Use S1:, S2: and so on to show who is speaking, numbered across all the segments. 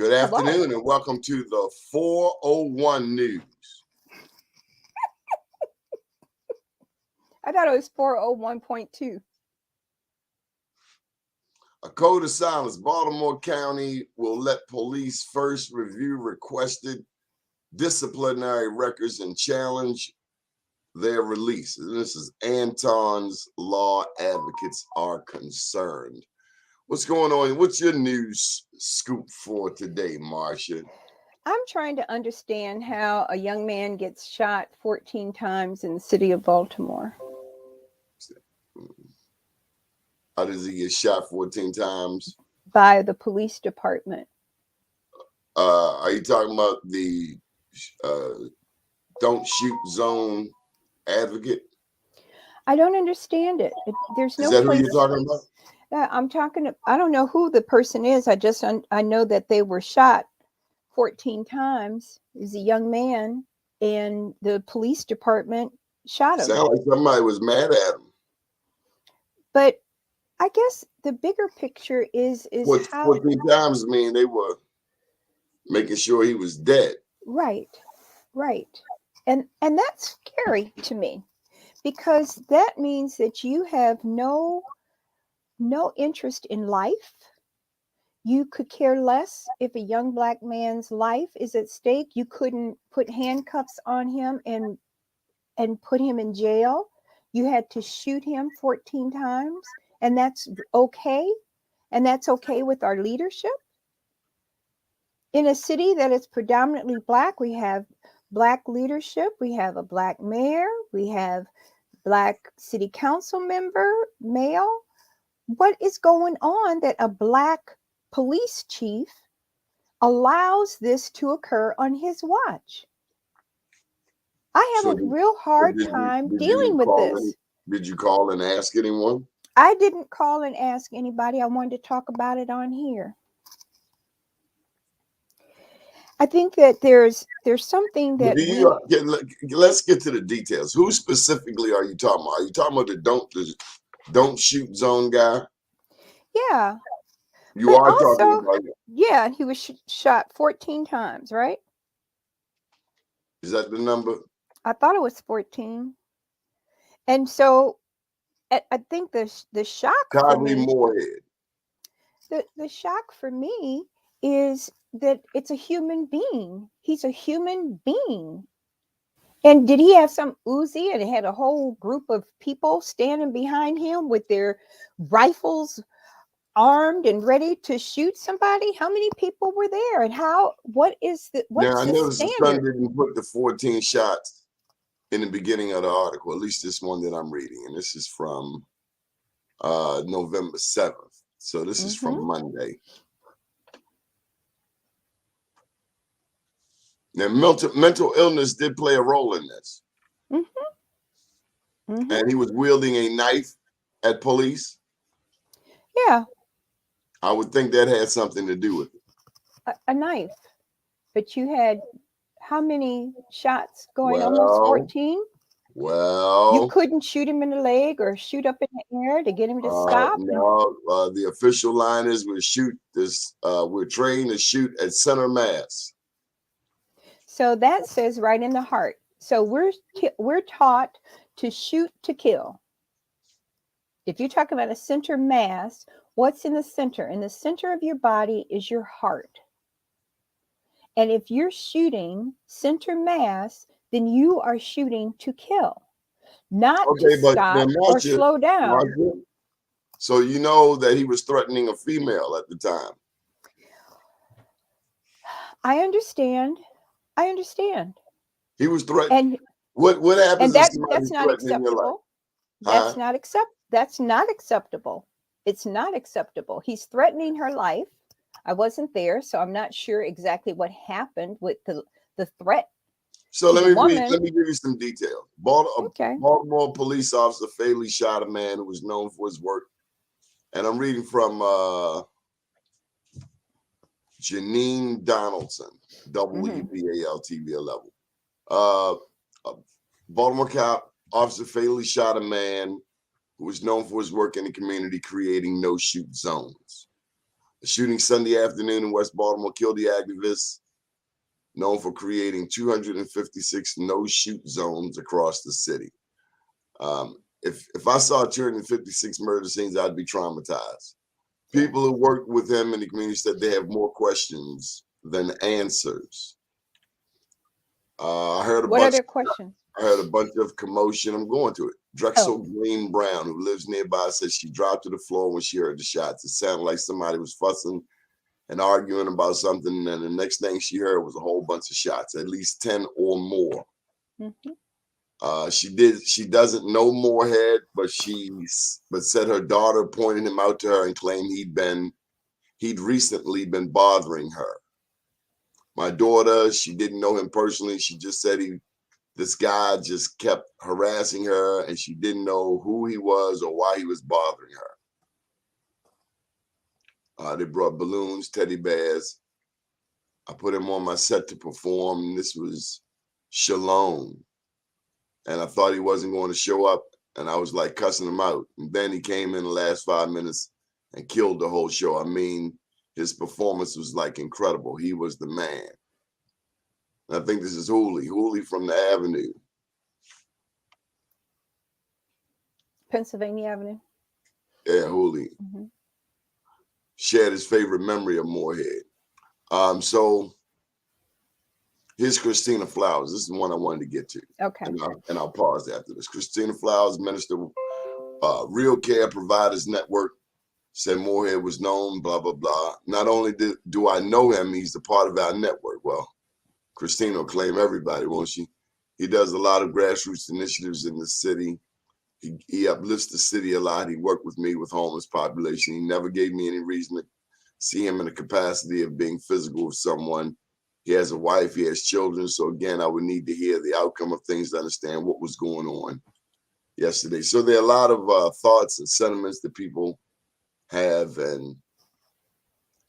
S1: Good
S2: Hello.
S1: afternoon and welcome to the 401 News.
S2: I thought it was 401.2.
S1: A code of silence. Baltimore County will let police first review requested disciplinary records and challenge their release. This is Anton's Law Advocates Are Concerned. What's going on? What's your news scoop for today, Marcia?
S2: I'm trying to understand how a young man gets shot 14 times in the city of Baltimore.
S1: How does he get shot 14 times?
S2: By the police department.
S1: Are you talking about the don't shoot zone advocate?
S2: I don't understand it. There's no
S1: Is that
S2: place.
S1: who you're talking about?
S2: I don't know who the person is. I know that they were shot 14 times. He's a young man, and the police department shot him.
S1: Sound like somebody was mad at him.
S2: But I guess the bigger picture is how
S1: 14 times mean they were making sure he was dead.
S2: right. And that's scary to me, because that means that you have no interest in life. You could care less if a young Black man's life is at stake. You couldn't put handcuffs on him and put him in jail. You had to shoot him 14 times, and that's okay. And that's okay with our leadership. In a city that is predominantly Black, we have Black leadership. We have a Black mayor. We have Black city council member, male. What is going on that a Black police chief allows this to occur on his watch? I have a real hard time dealing with this.
S1: Did you call and ask anyone?
S2: I didn't call and ask anybody. I wanted to talk about it on here. I think that there's something that
S1: let's get to the details. Who specifically are you talking about? Are you talking about the don't shoot zone guy?
S2: Yeah.
S1: You are also talking about it.
S2: Yeah, he was shot 14 times, right?
S1: Is that the number?
S2: I thought it was 14. And so I think the shock for me, the shock for me is that it's a human being. He's a human being. And did he have some Uzi and it had a whole group of people standing behind him with their rifles armed and ready to shoot somebody? How many people were there, and what's
S1: now, I noticed
S2: the
S1: the Sun didn't put the 14 shots in the beginning of the article, at least this one that I'm reading, and this is from November 7th. So this is from Monday. Now, mental illness did play a role in this. And he was wielding a knife at police.
S2: Yeah.
S1: I would think that had something to do with it.
S2: A knife. But you had how many shots going? Almost 14?
S1: Well,
S2: you couldn't shoot him in the leg or shoot up in the air to get him to stop?
S1: No, the official line is we're trained to shoot at center mass.
S2: So that says right in the heart. So we're taught to shoot to kill. If you're talking about a center mass, what's in the center? In the center of your body is your heart. And if you're shooting center mass, then you are shooting to kill, not to stop or slow down.
S1: So you know that he was threatening a female at the time.
S2: I understand.
S1: He was threatening. And what happens?
S2: And that's not acceptable. That's not acceptable. It's not acceptable. He's threatening her life. I wasn't there, so I'm not sure exactly what happened with the threat.
S1: So let me give you some detail. Baltimore police officer fatally shot a man who was known for his work. And I'm reading from Janine Donaldson, WBAL-TV 11. Baltimore cop officer fatally shot a man who was known for his work in the community creating no-shoot zones. A shooting Sunday afternoon in West Baltimore killed the activist known for creating 256 no-shoot zones across the city. If I saw 256 murder scenes, I'd be traumatized. People who worked with him in the community said they have more questions than answers. I heard a
S2: What are
S1: bunch.
S2: their questions?
S1: I heard a bunch of commotion. I'm going to it. Drexel Green Brown, who lives nearby, says she dropped to the floor when she heard the shots. It sounded like somebody was fussing and arguing about something, and the next thing she heard was a whole bunch of shots, at least 10 or more. She doesn't know Moorhead, but said her daughter pointed him out to her and claimed he'd recently been bothering her. My daughter, she didn't know him personally. She just said this guy just kept harassing her, and she didn't know who he was or why he was bothering her. They brought balloons, teddy bears. I put him on my set to perform, and this was Shalom. And I thought he wasn't going to show up, and I was like cussing him out. And then he came in the last 5 minutes and killed the whole show. I mean, his performance was like incredible. He was the man. And I think this is Hooley from the Avenue.
S2: Pennsylvania Avenue.
S1: Yeah, Hooley. Shared his favorite memory of Moorhead. So here's Christina Flowers. This is the one I wanted to get to.
S2: Okay.
S1: And I'll pause after this. Christina Flowers, Minister, Real Care Providers Network, said Moorhead was known, blah, blah, blah. Not only do I know him, he's a part of our network. Well, Christina will claim everybody, won't she? He does a lot of grassroots initiatives in the city. He uplifts the city a lot. He worked with me with homeless population. He never gave me any reason to see him in the capacity of being physical with someone. He has a wife, he has children. So again, I would need to hear the outcome of things to understand what was going on yesterday. So there are a lot of thoughts and sentiments that people have. And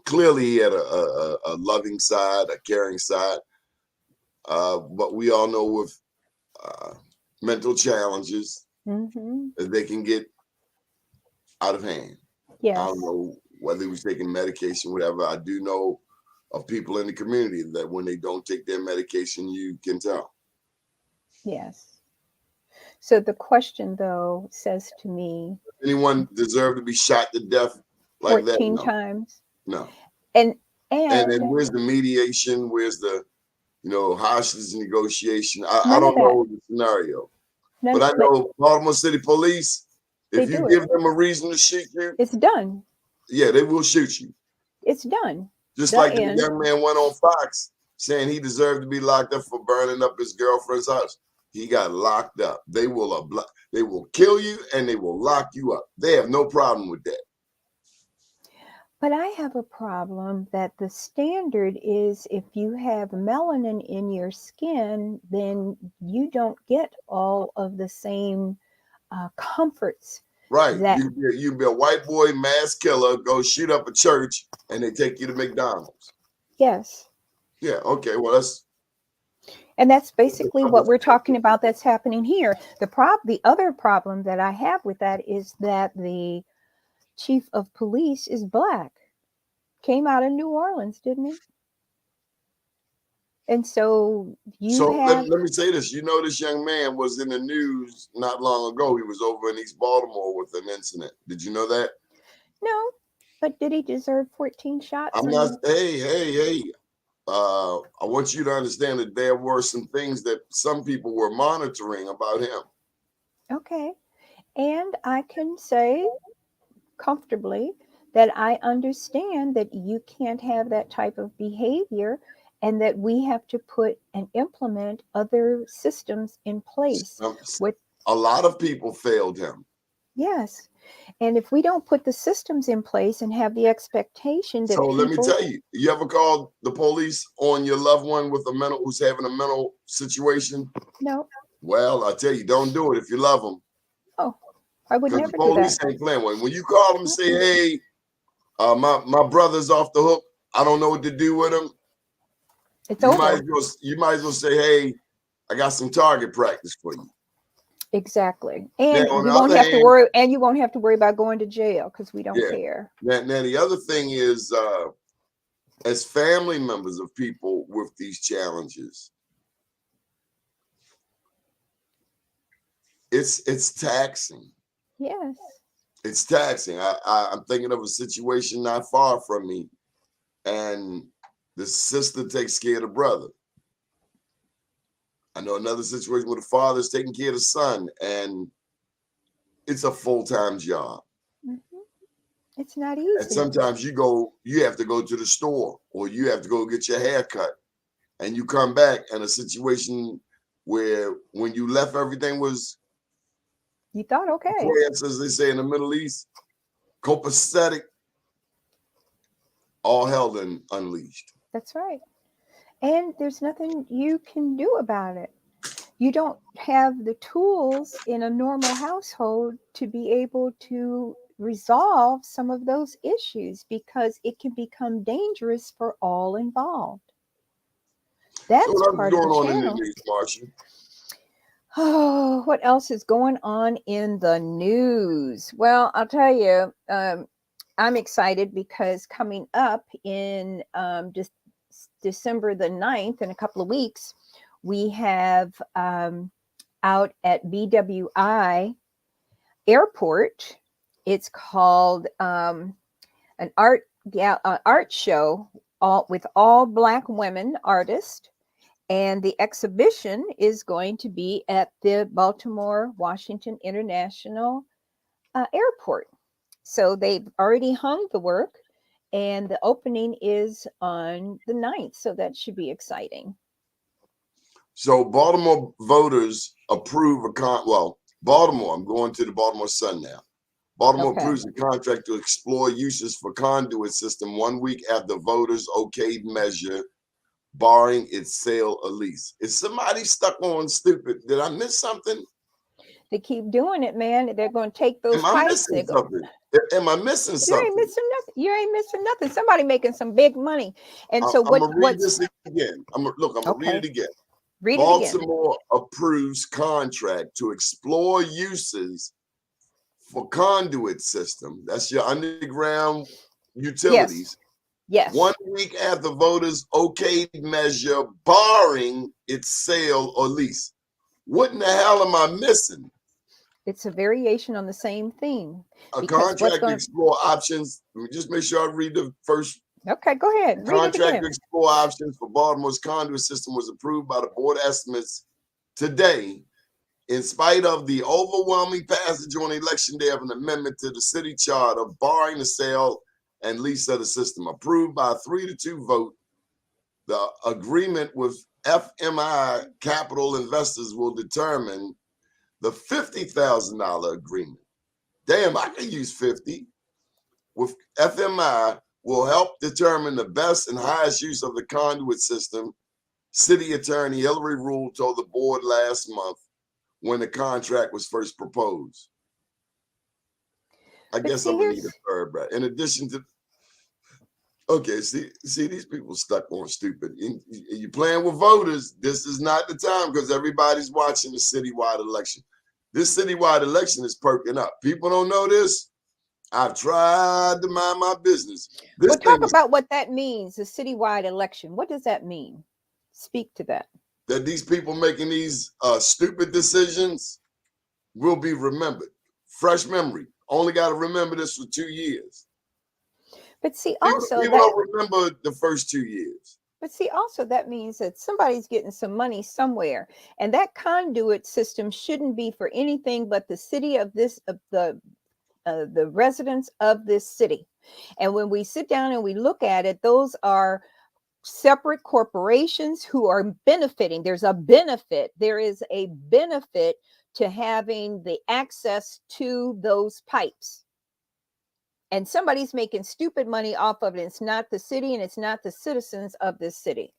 S1: clearly he had a loving side, a caring side. But we all know with mental challenges, that they can get out of hand.
S2: Yes.
S1: I don't know whether he was taking medication, whatever. I do know of people in the community that when they don't take their medication, you can tell.
S2: Yes. So the question, though, says to me,
S1: anyone deserve to be shot to death like
S2: 14
S1: that? No.
S2: times.
S1: No.
S2: And
S1: then where's the mediation? Where's the, hostage negotiation? I
S2: None
S1: don't
S2: of that.
S1: know the scenario.
S2: none,
S1: But I know Baltimore City Police, if
S2: They
S1: you
S2: do
S1: give
S2: it.
S1: them a reason to shoot you,
S2: It's done.
S1: yeah, they will shoot you.
S2: It's done.
S1: Just
S2: The
S1: like the
S2: end.
S1: young man went on Fox saying he deserved to be locked up for burning up his girlfriend's house. He got locked up. They will kill you and they will lock you up. They have no problem with that.
S2: But I have a problem that the standard is if you have melanin in your skin, then you don't get all of the same comforts.
S1: Right.
S2: That
S1: You be a white boy mass killer, go shoot up a church, and they take you to McDonald's.
S2: Yes.
S1: Yeah. Okay. Well,
S2: And that's basically what we're talking about that's happening here. The other problem that I have with that is that the chief of police is Black. Came out of New Orleans, didn't he? And so
S1: let me say this. This young man was in the news not long ago. He was over in East Baltimore with an incident. Did you know that?
S2: No, but did he deserve 14 shots?
S1: I'm not. Hey. I want you to understand that there were some things that some people were monitoring about him.
S2: Okay. And I can say comfortably that I understand that you can't have that type of behavior and that we have to put and implement other systems in place.
S1: A lot of people failed him.
S2: Yes. And if we don't put the systems in place and have the expectation that
S1: let me tell you, you ever called the police on your loved one who's having a mental situation?
S2: No.
S1: Well, I tell you, don't do it if you love them.
S2: Oh, I would never
S1: the
S2: do
S1: police
S2: that.
S1: ain't playing with. When you call them and say, hey, my brother's off the hook, I don't know what to do with him.
S2: It's over.
S1: You might as well say, hey, I got some target practice for you.
S2: Exactly.
S1: Now,
S2: And
S1: on the
S2: you won't
S1: other
S2: have to
S1: hand,
S2: worry, and you won't have to worry about going to jail because we don't
S1: yeah.
S2: care.
S1: Now the other thing is, as family members of people with these challenges, it's taxing.
S2: Yes.
S1: It's taxing. I'm thinking of a situation not far from me, and the sister takes care of the brother. I know another situation where the father's taking care of the son, and it's a full-time job.
S2: Hmm. It's not
S1: And
S2: easy.
S1: sometimes you have to go to the store or you have to go get your hair cut, and you come back in a situation where when you left everything was,
S2: You thought, okay.
S1: as they say in the Middle East, copacetic, all hell then unleashed.
S2: That's right. And there's nothing you can do about it. You don't have the tools in a normal household to be able to resolve some of those issues because it can become dangerous for all involved.
S1: So
S2: That's
S1: what else is
S2: part of the
S1: going on in the
S2: channel.
S1: news, Marsha?
S2: Oh, what else is going on in the news? Well, I'll tell you, I'm excited because coming up in December the 9th, in a couple of weeks, we have out at BWI Airport. It's called an art show with all Black women artists. And the exhibition is going to be at the Baltimore Washington International Airport. So they've already hung the work, and the opening is on the 9th. So that should be exciting.
S1: So Baltimore voters approve Baltimore, I'm going to the Baltimore Sun now. Baltimore
S2: Okay.
S1: approves a contract to explore uses for conduit system 1 week after voters okayed measure, barring its sale or lease. Is somebody stuck on stupid? Did I miss something?
S2: They keep doing it, man. They're going to take those
S1: Am I
S2: pipes.
S1: missing something? Am I missing
S2: You ain't
S1: something?
S2: missing nothing. You ain't missing nothing. Somebody making some big money. And so
S1: I'm gonna read
S2: what's
S1: this again. I'm gonna read
S2: okay?
S1: it again.
S2: Read it again.
S1: Baltimore approves contract to explore uses for conduit system. That's your underground
S2: Yes.
S1: utilities.
S2: Yes.
S1: 1 week after voters okayed measure, barring its sale or lease. What in the hell am I missing?
S2: It's a variation on the same theme
S1: A
S2: because what's
S1: contract to
S2: going
S1: explore options. Let me just make sure I read the first.
S2: okay, go ahead. Read it
S1: Contract to
S2: again.
S1: explore options for Baltimore's conduit system was approved by the board estimates today, in spite of the overwhelming passage on election day of an amendment to the city charter barring the sale and lease of the system. Approved by a 3-2 vote, the agreement with FMI Capital Investors will determine the $50,000 agreement. Damn, I can use 50. With FMI will help determine the best and highest use of the conduit system. City Attorney Hillary Rule told the board last month when the contract was first proposed. I
S2: But
S1: guess
S2: see,
S1: I'm gonna need a
S2: here's
S1: third, right? In addition to, okay, see, these people stuck on stupid. You playing with voters. This is not the time because everybody's watching the citywide election. This citywide election is perking up. People don't know this. I've tried to mind my business. This
S2: well,
S1: thing
S2: talk
S1: is
S2: about what that means, a citywide election. What does that mean? Speak to that.
S1: that these people making these stupid decisions will be remembered. Fresh memory. Only got to remember this for 2 years.
S2: But see,
S1: People,
S2: also
S1: people
S2: that
S1: don't remember the first 2 years.
S2: but see, also that means that somebody's getting some money somewhere, and that conduit system shouldn't be for anything but the city of this of the residents of this city. And when we sit down and we look at it, those are separate corporations who are benefiting. There's a benefit. There is a benefit to having the access to those pipes. And somebody's making stupid money off of it. It's not the city and it's not the citizens of this city.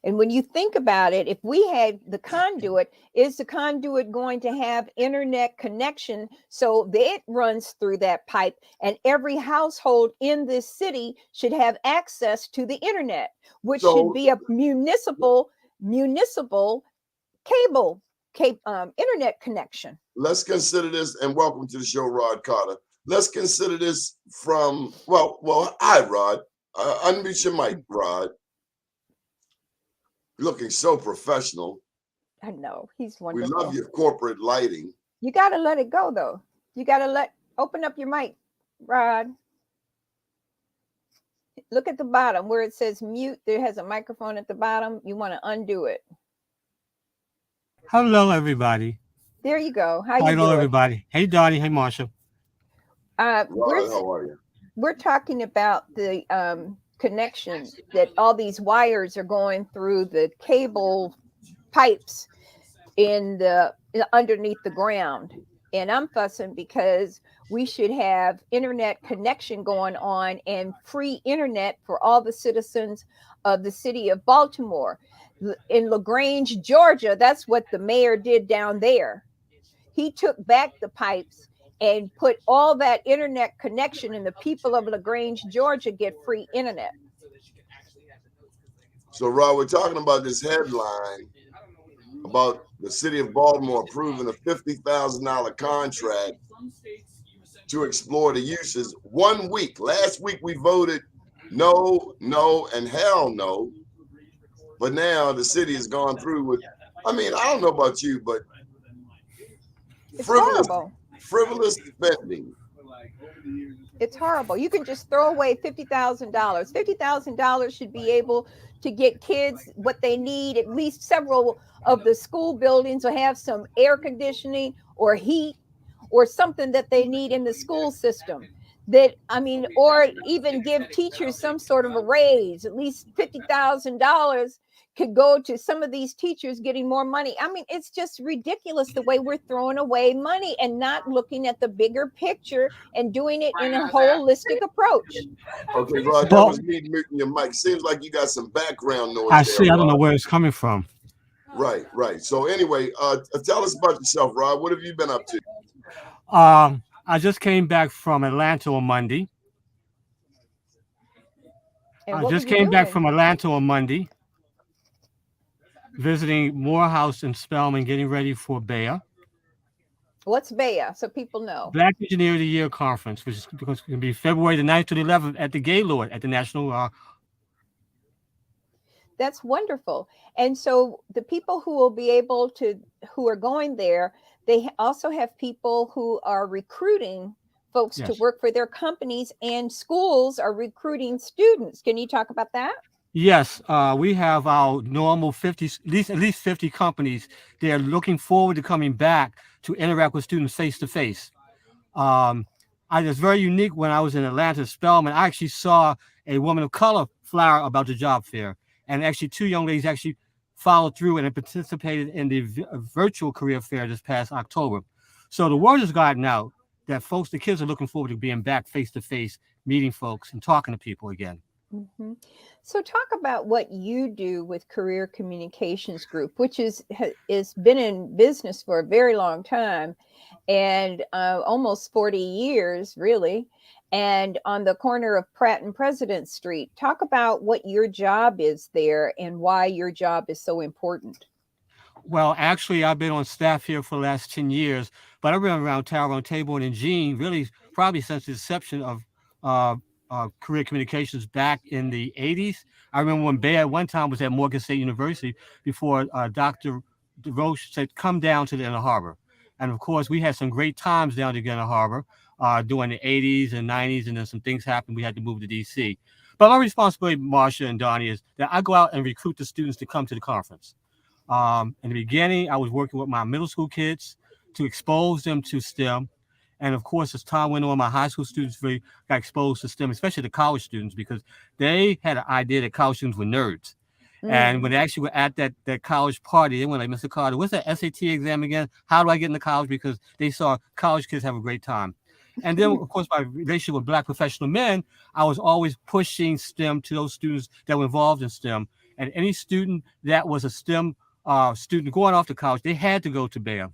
S2: And when you think about it, if we had the conduit, is the conduit going to have internet connection so that it runs through that pipe and every household in this city should have access to the internet, which should
S1: So
S2: be a municipal cable, internet connection.
S1: Let's consider this, and welcome to the show, Rod Carter. Let's consider this from, hi, Rod. Unmute your mic, Rod. You're looking so professional.
S2: I know, he's
S1: We
S2: wonderful.
S1: love your corporate lighting.
S2: You got to let it go, though. You got to open up your mic, Rod. Look at the bottom where it says mute. There has a microphone at the bottom. You want to undo it.
S3: Hello, everybody.
S2: There you go. How you
S3: Hello,
S2: doing?
S3: everybody. Hey, Donnie. Hey, Marsha.
S1: Rod, how are you?
S2: We're talking about the connection that all these wires are going through the cable pipes underneath the ground. And I'm fussing because we should have internet connection going on and free internet for all the citizens of the city of Baltimore. In LaGrange, Georgia, that's what the mayor did down there. He took back the pipes and put all that internet connection, and the people of LaGrange, Georgia get free internet.
S1: So, Rod, we're talking about this headline about the city of Baltimore approving a $50,000 contract to explore the uses 1 week. Last week we voted no, and hell no. But now the city has gone through with, I don't know about you, but
S2: it's horrible.
S1: Frivolous spending.
S2: It's horrible. You can just throw away $50,000. $50,000 should be able to get kids what they need. At least several of the school buildings will have some air conditioning or heat or something that they need in the school system. Or even give teachers some sort of a raise. At least $50,000 could go to some of these teachers getting more money. It's just ridiculous the way we're throwing away money and not looking at the bigger picture and doing it in a holistic approach.
S1: Okay, Rod, that was me muting your mic. Seems like you got some background noise.
S3: I see. I don't know where it's coming from.
S1: Right. So anyway, tell us about yourself, Rod. What have you been up to?
S3: I just came back from Atlanta on Monday. Visiting Morehouse and Spelman, getting ready for BEA.
S2: What's BEA, so people know?
S3: Black Engineer of the Year Conference, which is going to be February the 9th to the 11th at the Gaylord at the National.
S2: That's wonderful. And so the people who are going there, they also have people who are recruiting folks to work for their companies, and schools are recruiting students. Can you talk about that?
S3: Yes, we have our normal 50, at least 50 companies. They're looking forward to coming back to interact with students face to face. It was very unique when I was in Atlanta, Spelman. I actually saw a woman of color flyer about the job fair, and actually 2 young ladies actually followed through and participated in the virtual career fair this past October. So the word has gotten out that the kids are looking forward to being back face to face, meeting folks and talking to people again.
S2: Mm-hmm. So talk about what you do with Career Communications Group, which has been in business for a very long time, and almost 40 years, really, and on the corner of Pratt and President Street. Talk about what your job is there and why your job is so important.
S3: Well, actually, I've been on staff here for the last 10 years, but I've been around Tyrone, Taborn, and Jean really probably since the inception of career communications back in the 80s. I remember when BEA at one time was at Morgan State University before Dr. Roche said, come down to the Inner Harbor. And of course, we had some great times down to the Inner Harbor during the 80s and 90s, and then some things happened. We had to move to DC. But my responsibility, Marsha and Donnie, is that I go out and recruit the students to come to the conference. In the beginning, I was working with my middle school kids to expose them to STEM. And of course, as time went on, my high school students really got exposed to STEM, especially the college students, because they had an idea that college students were nerds. And when they actually were at that college party, they went like, Mr. Carter, what's that SAT exam again? How do I get into college? Because they saw college kids have a great time. And then, of course, my relationship with Black professional men, I was always pushing STEM to those students that were involved in STEM. And any student that was a STEM student going off to college, they had to go to BEA.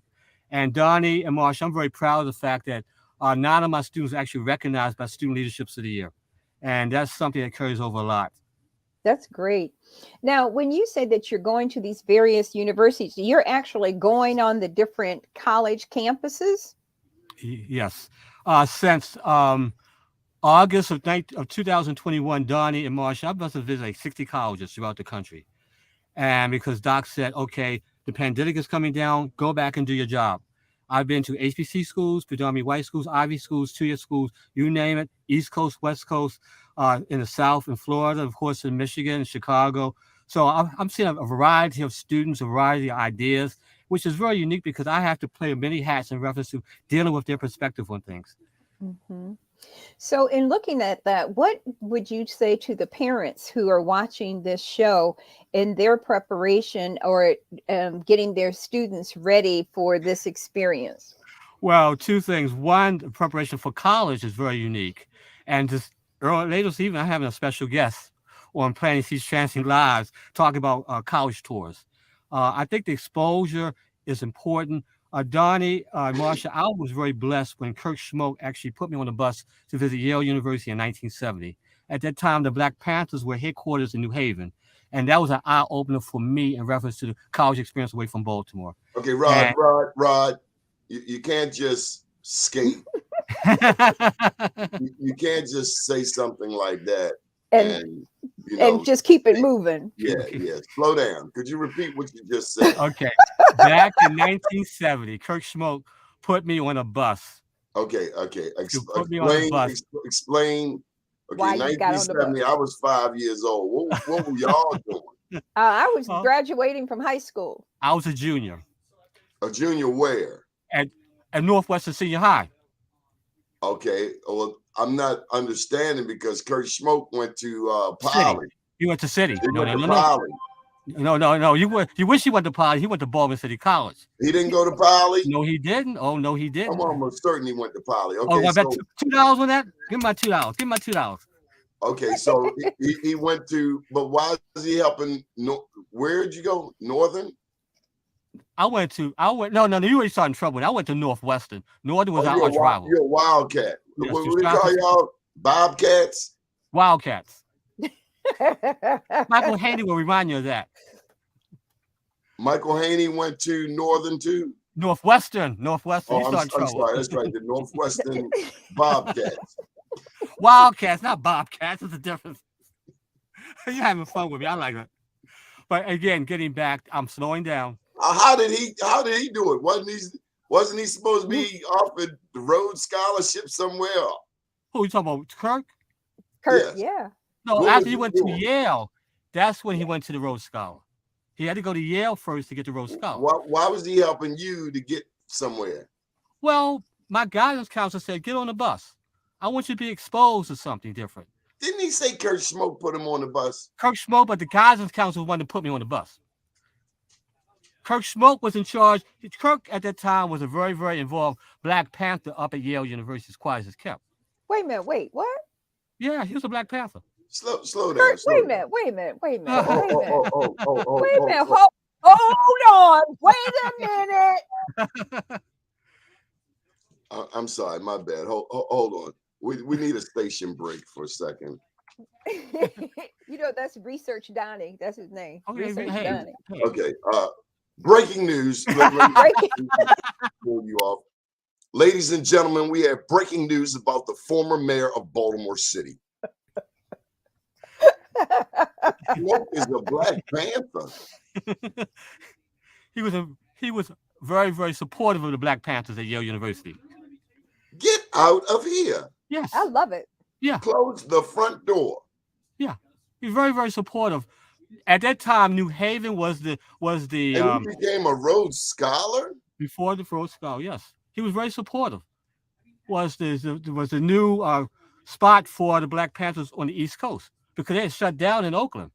S3: And Donnie and Marsha, I'm very proud of the fact that 9 of my students are actually recognized by Student Leaderships of the Year. And that's something that carries over a lot.
S2: That's great. Now, when you say that you're going to these various universities, you're actually going on the different college campuses?
S3: Yes. Since August of 2021, Donnie and Marsha, I must have visited like 60 colleges throughout the country. And because Doc said, okay, the pandemic is coming down, go back and do your job. I've been to HBC schools, predominantly white schools, Ivy schools, two-year schools, you name it, East Coast, West Coast, in the South, in Florida, of course, in Michigan, Chicago. So I'm seeing a variety of students, a variety of ideas, which is very unique because I have to play many hats in reference to dealing with their perspective on things.
S2: Mm-hmm. So, in looking at that, what would you say to the parents who are watching this show in their preparation or getting their students ready for this experience?
S3: Well, two things. One, the preparation for college is very unique. And just later this evening, I'm having a special guest on Planting Seeds Chancing Lives talking about college tours. I think the exposure is important. Donnie, Marsha, I was very blessed when Kirk Schmoke actually put me on the bus to visit Yale University in 1970. At that time, the Black Panthers were headquarters in New Haven. And that was an eye-opener for me in reference to the college experience away from Baltimore.
S1: Okay, Rod, you can't just skate. You can't just say something like that and
S2: just keep it moving.
S1: Yeah. Slow down. Could you repeat what you just said?
S3: Okay. Back in 1970, Kirk Schmoke put me on a bus.
S1: Okay.
S3: Put me on a bus.
S1: Explain. Okay,
S2: why you got on the
S1: 1970, I was 5 years old. What were y'all doing?
S2: I was graduating from high school.
S3: I was a junior.
S1: A junior where?
S3: At Northwestern Senior High.
S1: Okay. Well, I'm not understanding because Kurt Schmoke went to Poly.
S3: He went to City.
S1: No.
S3: No. You wish he went to Poly. He went to Baldwin City College.
S1: He didn't go to Poly?
S3: No, he didn't. Oh, no, he didn't.
S1: I'm almost certain he went to Poly. Okay,
S3: I bet $2 on that? Give me my $2. Give me my $2.
S1: Okay, so he went to, but why is he helping? Where'd you go? Northern?
S3: No, you already started in trouble. I went to Northwestern. Northern was our arch rival.
S1: You're a Wildcat.
S3: Yes,
S1: what do they call y'all? Bobcats?
S3: Wildcats. Michael Haney will remind you of that.
S1: Michael Haney went to Northern too?
S3: Northwestern.
S1: Oh, I'm sorry. That's right. The Northwestern Bobcats.
S3: Wildcats, not Bobcats. There's a difference. You're having fun with me. I like it. But again, getting back, I'm slowing down.
S1: How did he do it? Wasn't he supposed to be offered the Rhodes Scholarship somewhere?
S3: Who are you talking about? Kirk?
S2: Yes. Yeah.
S3: No, after he went to Yale, that's when he went to the Rhodes Scholar. He had to go to Yale first to get the Rhodes Scholar.
S1: Why was he helping you to get somewhere?
S3: Well, my guidance counselor said, get on the bus. I want you to be exposed to something different.
S1: Didn't he say Kurt Schmoke put him on the bus?
S3: Kirk Schmoke, but the guidance counselor wanted to put me on the bus. Kirk Schmoke was in charge. Kirk at that time was a very, very involved Black Panther up at Yale University, as quiet as it's kept.
S2: Wait a minute. Wait, what?
S3: Yeah, he was a Black Panther.
S1: Slow down.
S2: Kurt, wait a minute. Wait a minute.
S1: Wait a
S2: minute. Hold on. Wait a minute.
S1: I'm sorry, my bad. Hold on. We need a station break for a second.
S2: That's Research Donnie. That's his name.
S3: Okay,
S2: Donnie.
S1: Okay. Breaking news. Let me pull you off. Ladies and gentlemen, we have breaking news about the former mayor of Baltimore City. What is a Black Panther?
S3: He was very, very supportive of the Black Panthers at Yale University.
S1: Get out of here.
S3: Yes.
S2: I love it.
S3: Yeah.
S1: Close the front door.
S3: Yeah. He's very, very supportive. At that time, New Haven was the
S1: and he became a Rhodes Scholar?
S3: Before the Rhodes Scholar, yes. He was very supportive. Was the new spot for the Black Panthers on the East Coast because they had shut down in Oakland.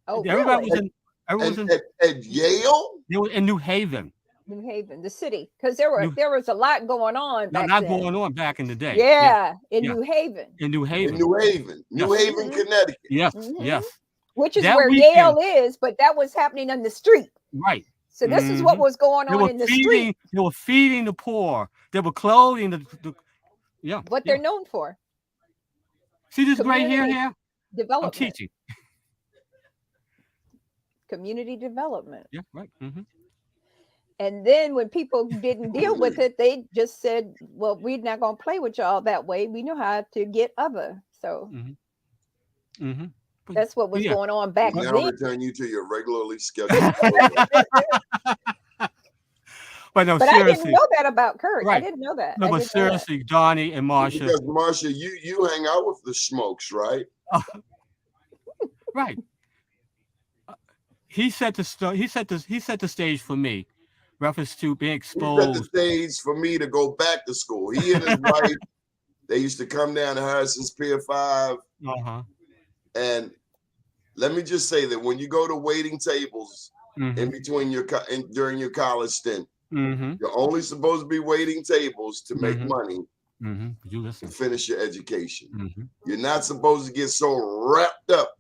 S2: Oh,
S3: everybody
S2: really?
S3: was
S1: at Yale?
S3: They were in New Haven.
S2: New Haven, the city, because there was a lot going on back
S3: then.
S2: going
S3: on back in the day.
S2: New Haven.
S3: In New Haven.
S1: New Haven, Connecticut.
S3: Yes, yes.
S2: Which is where Yale is, but that was happening on the street.
S3: Right.
S2: So this is what was going on in the street.
S3: They were feeding the poor. They were clothing
S2: what they're known for.
S3: See this gray hair here?
S2: Development.
S3: I'm teaching.
S2: community development.
S3: Yeah, right.
S2: And then when people didn't deal with it, they just said, well, we're not going to play with y'all that way. We know how to get other. So
S3: But,
S2: that's what was
S3: yeah.
S2: going on back
S1: We now
S2: then.
S1: return you to your regularly scheduled program.
S3: But no,
S2: But I didn't
S3: seriously.
S2: know that about Kurt. I
S3: Right.
S2: didn't know that.
S3: No,
S2: I
S3: but
S2: didn't know that.
S3: seriously, Donnie and Marsha.
S1: Because Marsha, you hang out with the Smokes, right?
S3: Right. He set the stage for me. Reference to being
S1: He set the
S3: exposed.
S1: stage for me to go back to school. He and his wife, they used to come down to Harrison's Pier 5. And let me just say that when you go to waiting tables in between during your college stint, you're only supposed to be waiting tables to make money
S3: You listen.
S1: to finish your education. You're not supposed to get so wrapped up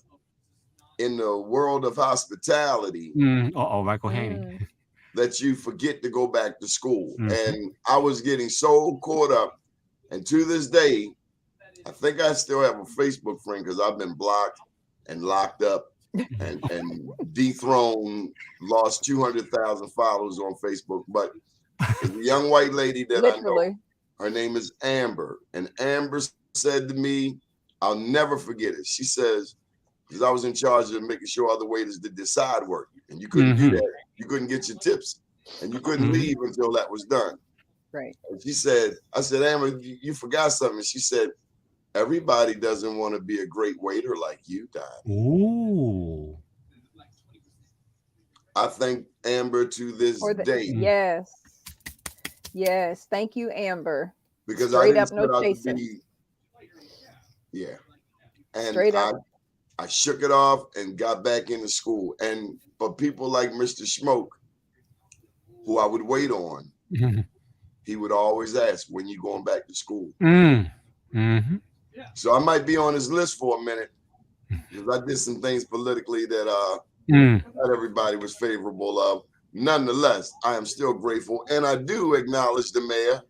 S1: in the world of hospitality
S3: Michael Haney.
S1: that you forget to go back to school. And I was getting so caught up. And to this day, I think I still have a Facebook friend because I've been blocked and locked up and dethroned, lost 200,000 followers on Facebook. But there's a young white lady that I know. Her name is Amber. And Amber said to me, I'll never forget it. She says, because I was in charge of making sure other waiters did their side work. And you couldn't do that. You couldn't get your tips. And you couldn't leave until that was done.
S2: Right.
S1: And she said, I said, Amber, you forgot something. She said, everybody doesn't want to be a great waiter like you, Don.
S3: Ooh.
S1: I thank Amber to this day.
S2: Yes. Yes. Thank you, Amber.
S1: Because
S2: Straight
S1: I
S2: up,
S1: didn't
S2: no
S1: set out
S2: chaser.
S1: to be, yeah. And
S2: Straight up.
S1: I shook it off and got back into school. And for people like Mr. Smoke, who I would wait on, he would always ask, when you going back to school? So I might be on his list for a minute because I did some things politically that not everybody was favorable of. Nonetheless, I am still grateful. And I do acknowledge the mayor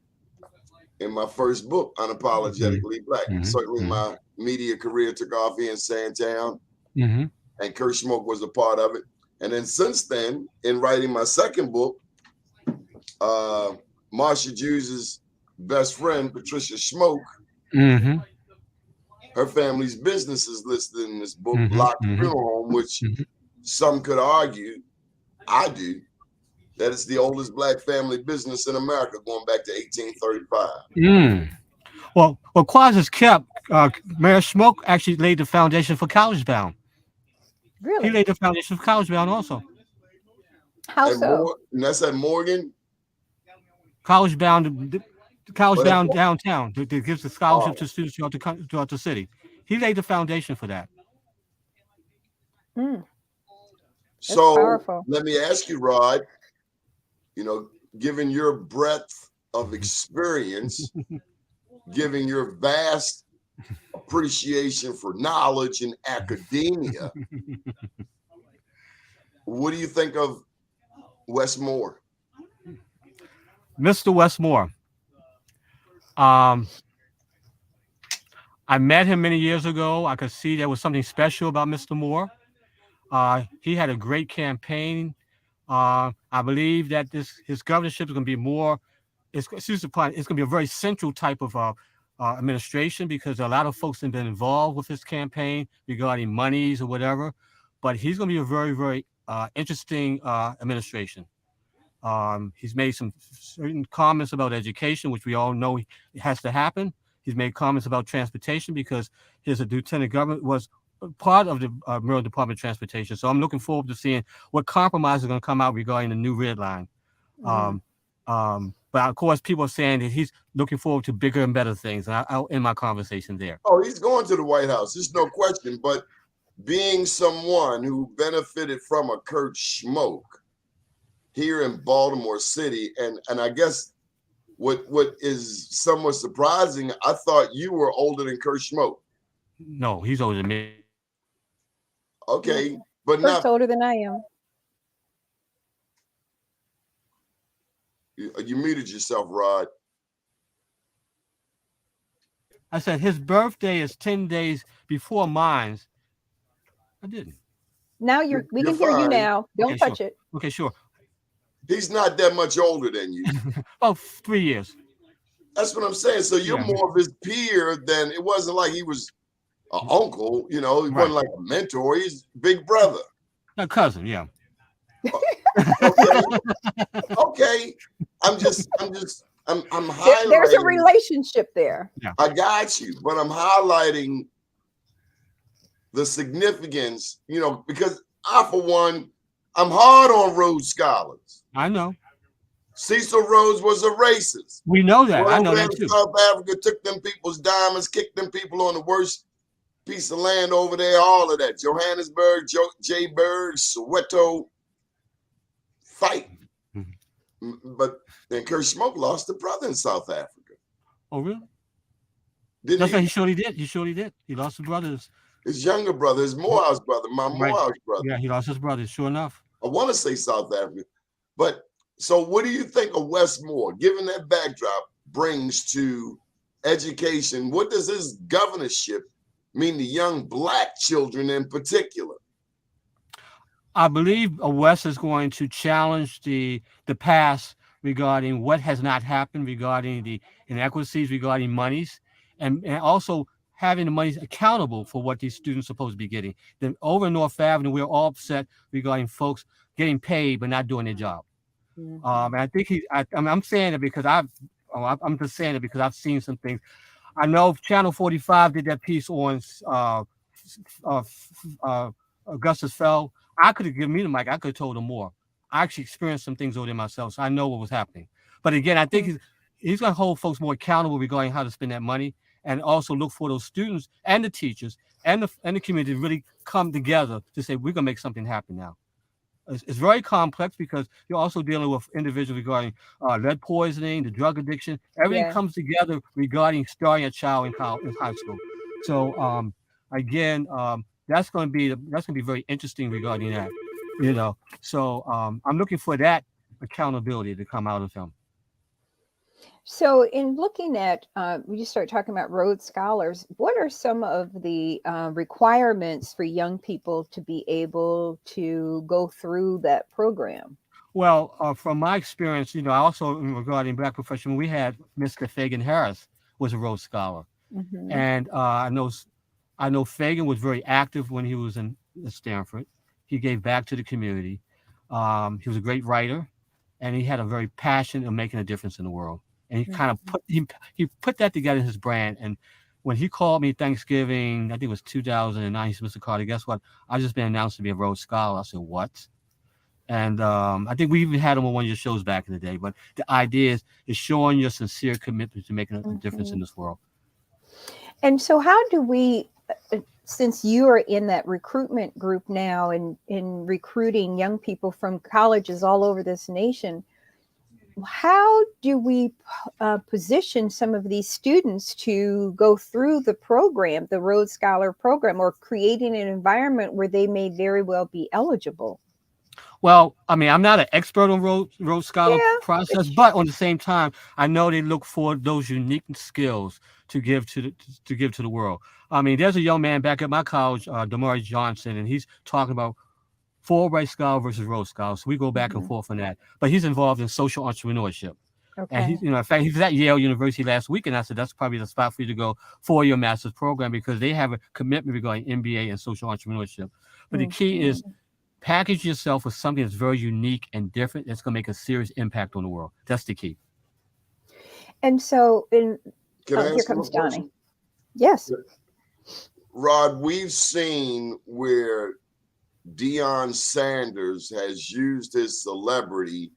S1: in my first book, Unapologetically Black. Certainly my media career took off here in Sandtown, and Kurt Smoke was a part of it. And then since then, in writing my second book, Marsha Jew's best friend, Patricia Smoke, her family's business is listed in this book, Locked Funeral Home, which some could argue, I do, that it's the oldest Black family business in America, going back to 1835.
S3: Well, Quas kept. Mayor Smoke actually laid the foundation for College Bound.
S2: Really?
S3: He laid the foundation for College Bound also.
S2: How so?
S1: And that's at Morgan?
S3: College Bound downtown that gives the scholarship to students throughout the city. He laid the foundation for that.
S1: So
S2: powerful.
S1: let me ask you, Rod, given your breadth of experience, given your vast appreciation for knowledge in academia, what do you think of Westmore?
S3: Mr. Westmore. I met him many years ago. I could see there was something special about Mr. Moore. He had a great campaign. I believe that his governorship is going to be more. It's going to be a very central type of administration because a lot of folks have been involved with his campaign regarding monies or whatever. But he's going to be a very, very interesting administration. He's made some certain comments about education, which we all know has to happen. He's made comments about transportation because his lieutenant governor was part of the Maryland Department of Transportation. So I'm looking forward to seeing what compromise is going to come out regarding the new red line. But of course, people are saying that he's looking forward to bigger and better things. And I'll end my conversation there.
S1: Oh, he's going to the White House. There's no question. But being someone who benefited from a Kurt Smoke here in Baltimore City, and I guess what is somewhat surprising, I thought you were older than Kurt Smoke.
S3: No, he's older than me.
S1: Okay, but
S2: Kurt's older than I am.
S1: You muted yourself, Rod.
S3: I said his birthday is 10 days before mine. I didn't.
S2: Now we
S1: You're
S2: can hear you
S1: fine.
S2: now. Don't
S3: Okay, sure.
S2: touch it.
S3: Okay, sure.
S1: He's not that much older than you.
S3: Oh, 3 years.
S1: That's what I'm saying. So you're
S3: Yeah.
S1: more of his peer than, it wasn't like he was an uncle, you know, he
S3: Right.
S1: wasn't like a mentor. He's big brother.
S3: A cousin, yeah.
S1: Okay. Okay. I'm
S2: There's a
S1: highlighting.
S2: relationship there.
S3: Yeah.
S1: I got you, but I'm highlighting the significance, you know, because I, for one, I'm hard on Rhodes Scholars.
S3: I know.
S1: Cecil Rhodes was a racist.
S3: We know that.
S1: Went
S3: I know
S1: over there
S3: that
S1: to
S3: too.
S1: South Africa, took them people's diamonds, kicked them people on the worst piece of land over there, all of that. Johannesburg, Joburg, Soweto, fight.
S3: Mhm.
S1: But then Kurt Smoke lost a brother in South Africa.
S3: Oh, really?
S1: Didn't
S3: That's
S1: he?
S3: right. He surely did. He surely did. He lost his brothers.
S1: His younger brother, his Morehouse brother, my
S3: Right.
S1: Morehouse brother.
S3: Yeah, he lost his brothers. Sure enough.
S1: I want to say South Africa. But so what do you think of Westmore, given that backdrop, brings to education? What does his governorship mean to young Black children in particular?
S3: I believe West is going to challenge the past regarding what has not happened, regarding the inequities, regarding monies, and also having the monies accountable for what these students are supposed to be getting. Then over in North Avenue, we're all upset regarding folks getting paid but not doing their job. And I think I'm saying it because I'm just saying it because I've seen some things. I know Channel 45 did that piece on Augustus Fell. I could have given me the mic. I could have told him more. I actually experienced some things over there myself, so I know what was happening. But again, I think he's going to hold folks more accountable regarding how to spend that money, and also look for those students and the teachers and the community to really come together to say we're going to make something happen now. It's very complex because you're also dealing with individuals regarding lead poisoning, the drug addiction. Everything comes together regarding starting a child in high school. So again, that's going to be very interesting regarding that. You know, so I'm looking for that accountability to come out of him.
S2: So, in looking at, we just start talking about Rhodes Scholars. What are some of the requirements for young people to be able to go through that program?
S3: Well, from my experience, you know, I also regarding Black professionals, we had Mr. Fagan Harris was a Rhodes Scholar, and I know Fagan was very active when he was in Stanford. He gave back to the community. He was a great writer, and he had a very passion of making a difference in the world. And he kind of put that together in his brand. And when he called me Thanksgiving, I think it was 2009, he said, "Mr. Carter, guess what? I've just been announced to be a Rhodes Scholar." I said, "What?" And I think we even had him on one of your shows back in the day. But the idea is showing your sincere commitment to making a difference in this world.
S2: And so how do we, since you are in that recruitment group now and in recruiting young people from colleges all over this nation, how do we position some of these students to go through the program, the Rhodes Scholar program, or creating an environment where they may very well be eligible?
S3: Well, I mean, I'm not an expert on Rhodes Scholar process, but on the same time, I know they look for those unique skills to give to the world. I mean, there's a young man back at my college, Damari Johnson, and he's talking about Fulbright Scholar versus Rhodes Scholar. So we go back and forth on that. But he's involved in social entrepreneurship. And he's, you know, in fact, he was at Yale University last week, and I said that's probably the spot for you to go for your master's program because they have a commitment regarding MBA and social entrepreneurship. But the key is package yourself with something that's very unique and different that's going to make a serious impact on the world. That's the key.
S2: And so,
S1: Can I
S2: here
S1: ask
S2: comes
S1: you a
S2: Donnie.
S1: question?
S2: Yes.
S1: Rod, we've seen where Deion Sanders has used his celebrity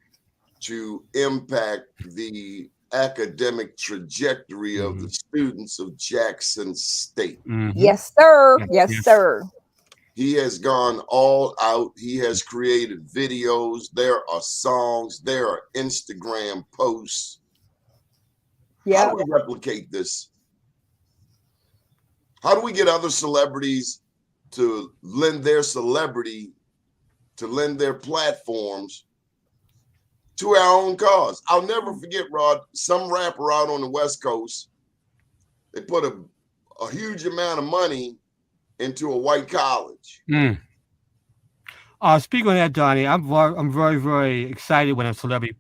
S1: to impact the academic trajectory of the students of Jackson State.
S2: Yes, sir. Yes, sir.
S1: He has gone all out. He has created videos. There are songs. There are Instagram posts. How do we replicate this? How do we get other celebrities to lend their celebrity, to lend their platforms to our own cause? I'll never forget, Rod, some rapper out on the West Coast, they put a huge amount of money into a white college.
S3: Speaking of that, Donnie, I'm very, very excited when a celebrity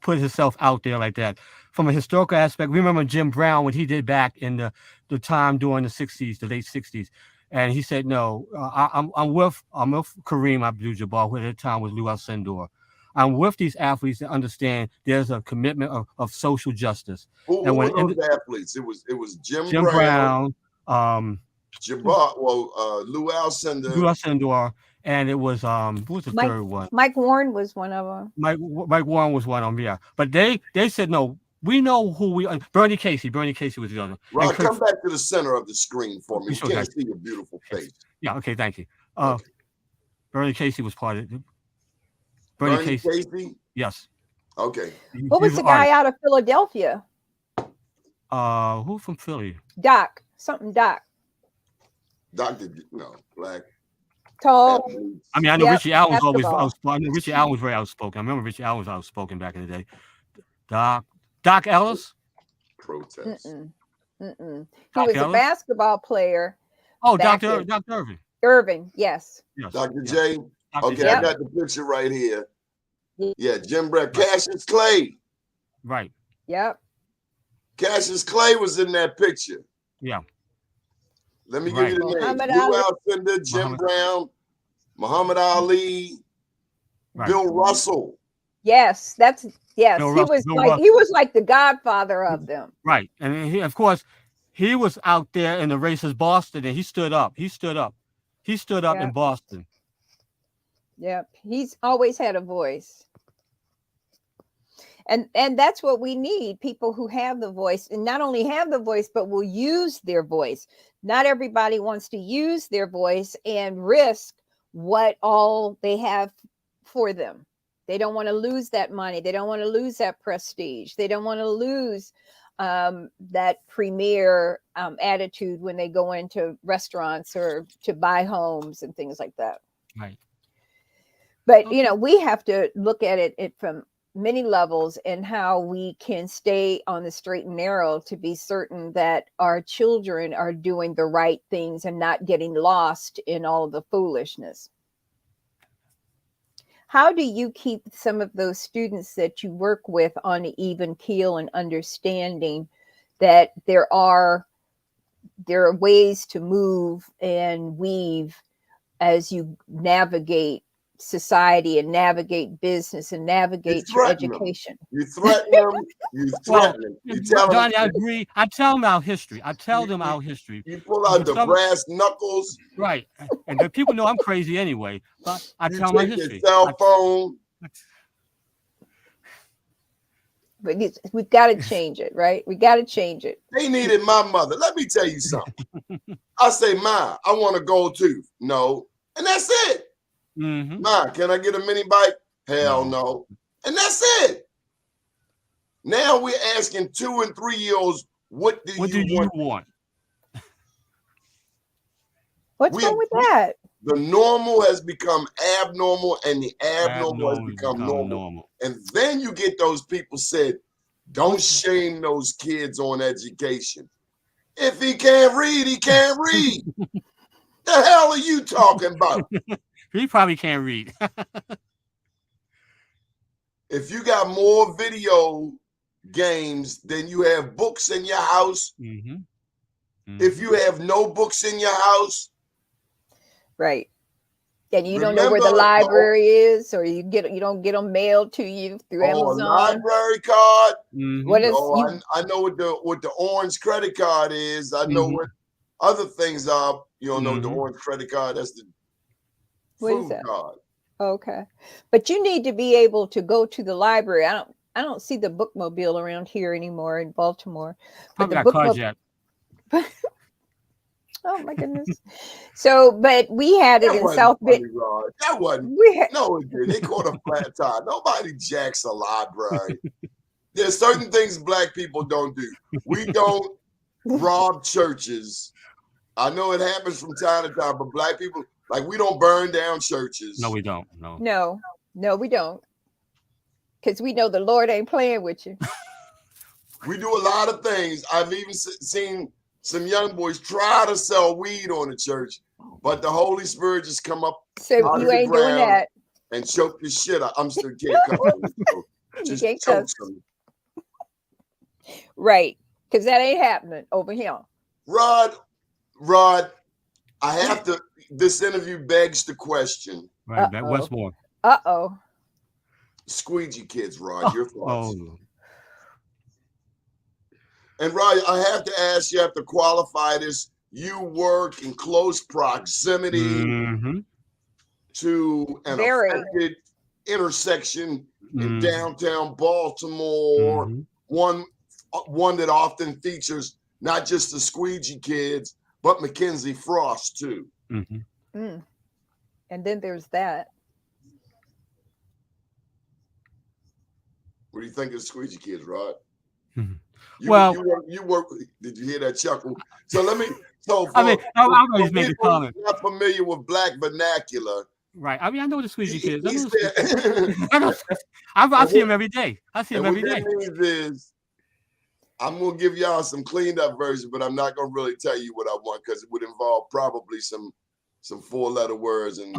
S3: put himself out there like that. From a historical aspect, we remember Jim Brown, what he did back in the time during the 60s, the late 60s. And he said, no, I'm with Kareem Abdul-Jabbar, who at the time was Lou Alcindor. I'm with these athletes that understand there's a commitment of social justice.
S1: Who
S3: And
S1: were
S3: when
S1: those athletes? It was Jim
S3: Jim
S1: Brown,
S3: Brown,
S1: Jabbar, Lou Alcindor.
S3: Lou Alcindor, and it was who was the
S2: Mike
S3: third one?
S2: Mike Warren was one of them.
S3: Mike Warren was one of them, yeah. But they said no. We know who we are. Bernie Casey was the other.
S1: Rod, come back to the center of the screen for me. We
S3: Sure,
S1: can't see your beautiful face.
S3: Yeah, okay, thank you.
S1: Okay.
S3: Bernie Casey was part of it.
S1: Bernie Casey?
S3: Yes.
S1: Okay.
S2: What was the guy out of Philadelphia?
S3: Who from Philly?
S2: Doc.
S1: Dr. Black.
S2: Tall.
S3: I mean, I know Richie Allen was always
S2: basketball.
S3: outspoken. I know Richie Allen was very outspoken. I remember Richie Allen was outspoken back in the day. Doc Ellis?
S1: Protest.
S2: He
S3: Doc
S2: was
S3: Ellis?
S2: a basketball player.
S3: Oh,
S2: back
S3: Dr.
S2: in-
S3: Irving.
S2: Irving, yes.
S1: Dr. J?
S3: Dr.
S1: Okay,
S3: J.
S1: I got the picture right here. Yeah, Jim Brown. Cassius Clay.
S3: Right.
S2: Yep.
S1: Cassius Clay was in that picture.
S3: Yeah.
S1: Let me give you the names.
S2: Muhammad
S1: Lou
S2: Ali.
S1: Alcindor, Jim Brown, Muhammad Ali, Bill Russell.
S2: Yes, yes.
S3: Bill
S2: He
S3: Russell.
S2: was like the godfather of them.
S3: Right. And he, of course, he was out there in the races Boston, and he stood up. He stood up in Boston.
S2: Yep. He's always had a voice. And that's what we need, people who have the voice, and not only have the voice, but will use their voice. Not everybody wants to use their voice and risk what all they have for them. They don't want to lose that money. They don't want to lose that prestige. They don't want to lose that premier attitude when they go into restaurants or to buy homes and things like that.
S3: Right.
S2: But, we have to look at it from many levels and how we can stay on the straight and narrow to be certain that our children are doing the right things and not getting lost in all of the foolishness. How do you keep some of those students that you work with on an even keel and understanding that there are ways to move and weave as you navigate society and navigate business and navigate your education?
S1: You threaten them. You threaten them. You tell them.
S3: Donnie, I agree. I tell them our history.
S1: You pull out the brass knuckles.
S3: Right. And the people know I'm crazy anyway, but I tell my history.
S1: Your cell phone.
S2: But we've got to change it, right? We got to change it.
S1: They needed my mother. Let me tell you something. I say, Ma, I want a gold tooth. No. And that's it.
S3: Mm-hmm.
S1: Ma, can I get a mini bike? Hell no. And that's it. Now we're asking 2- and 3-year-olds, what do you want?
S2: What's wrong with that?
S1: The normal has become abnormal, and the abnormal has become normal. And then you get those people said, don't shame those kids on education. If he can't read, he can't read. The hell are you talking about?
S3: He probably can't read.
S1: If you got more video games than you have books in your house, if you have no books in your house,
S2: right, and you don't know where the library is, or you don't get them mailed to you through Amazon.
S1: Library card.
S2: What is?
S1: I know what the orange credit card is. I know what other things are. You don't know the orange credit card. That's the food card.
S2: Okay, but you need to be able to go to the library. I don't see the bookmobile around here anymore in Baltimore. But
S3: the bookmobile.
S2: Oh my goodness! So, but we had it in South Bend.
S1: That wasn't. No, it did. They caught a flat tire. Nobody jacks a library. There's certain things Black people don't do. We don't rob churches. I know it happens from time to time, but Black people, like, we don't burn down churches.
S3: No, we don't. No,
S2: we don't. Because we know the Lord ain't playing with you.
S1: We do a lot of things. I've even seen some young boys try to sell weed on the church, but the Holy Spirit just come up
S2: So
S1: out of
S2: you
S1: the
S2: ain't doing
S1: ground
S2: that.
S1: and choke the shit out. I'm still can't cuss. So
S2: You
S1: just
S2: can't
S1: choke
S2: cuss.
S1: them.
S2: Right. Because that ain't happening over here.
S1: Rod, I have to. This interview begs the question.
S3: Right. That Westmore.
S2: Uh-oh.
S1: Squeegee kids, Rod, your thoughts.
S3: Oh.
S1: And Rod, I have to ask, you have to qualify this. You work in close proximity to an
S2: Very.
S1: affected intersection in downtown Baltimore, one that often features not just the squeegee kids, but Mackenzie Frost too.
S2: And then there's that.
S1: What do you think of the squeegee kids, Rod? You work. Did you hear that chuckle? So let me. So for,
S3: I always
S1: for
S3: make a
S1: people
S3: comment.
S1: not familiar with Black vernacular,
S3: Right. I mean, I know the squeegee kids.
S1: I
S3: see them every day. I see them every day.
S1: What that means is, I'm gonna give y'all some cleaned up version, but I'm not gonna really tell you what I want because it would involve probably some 4-letter words and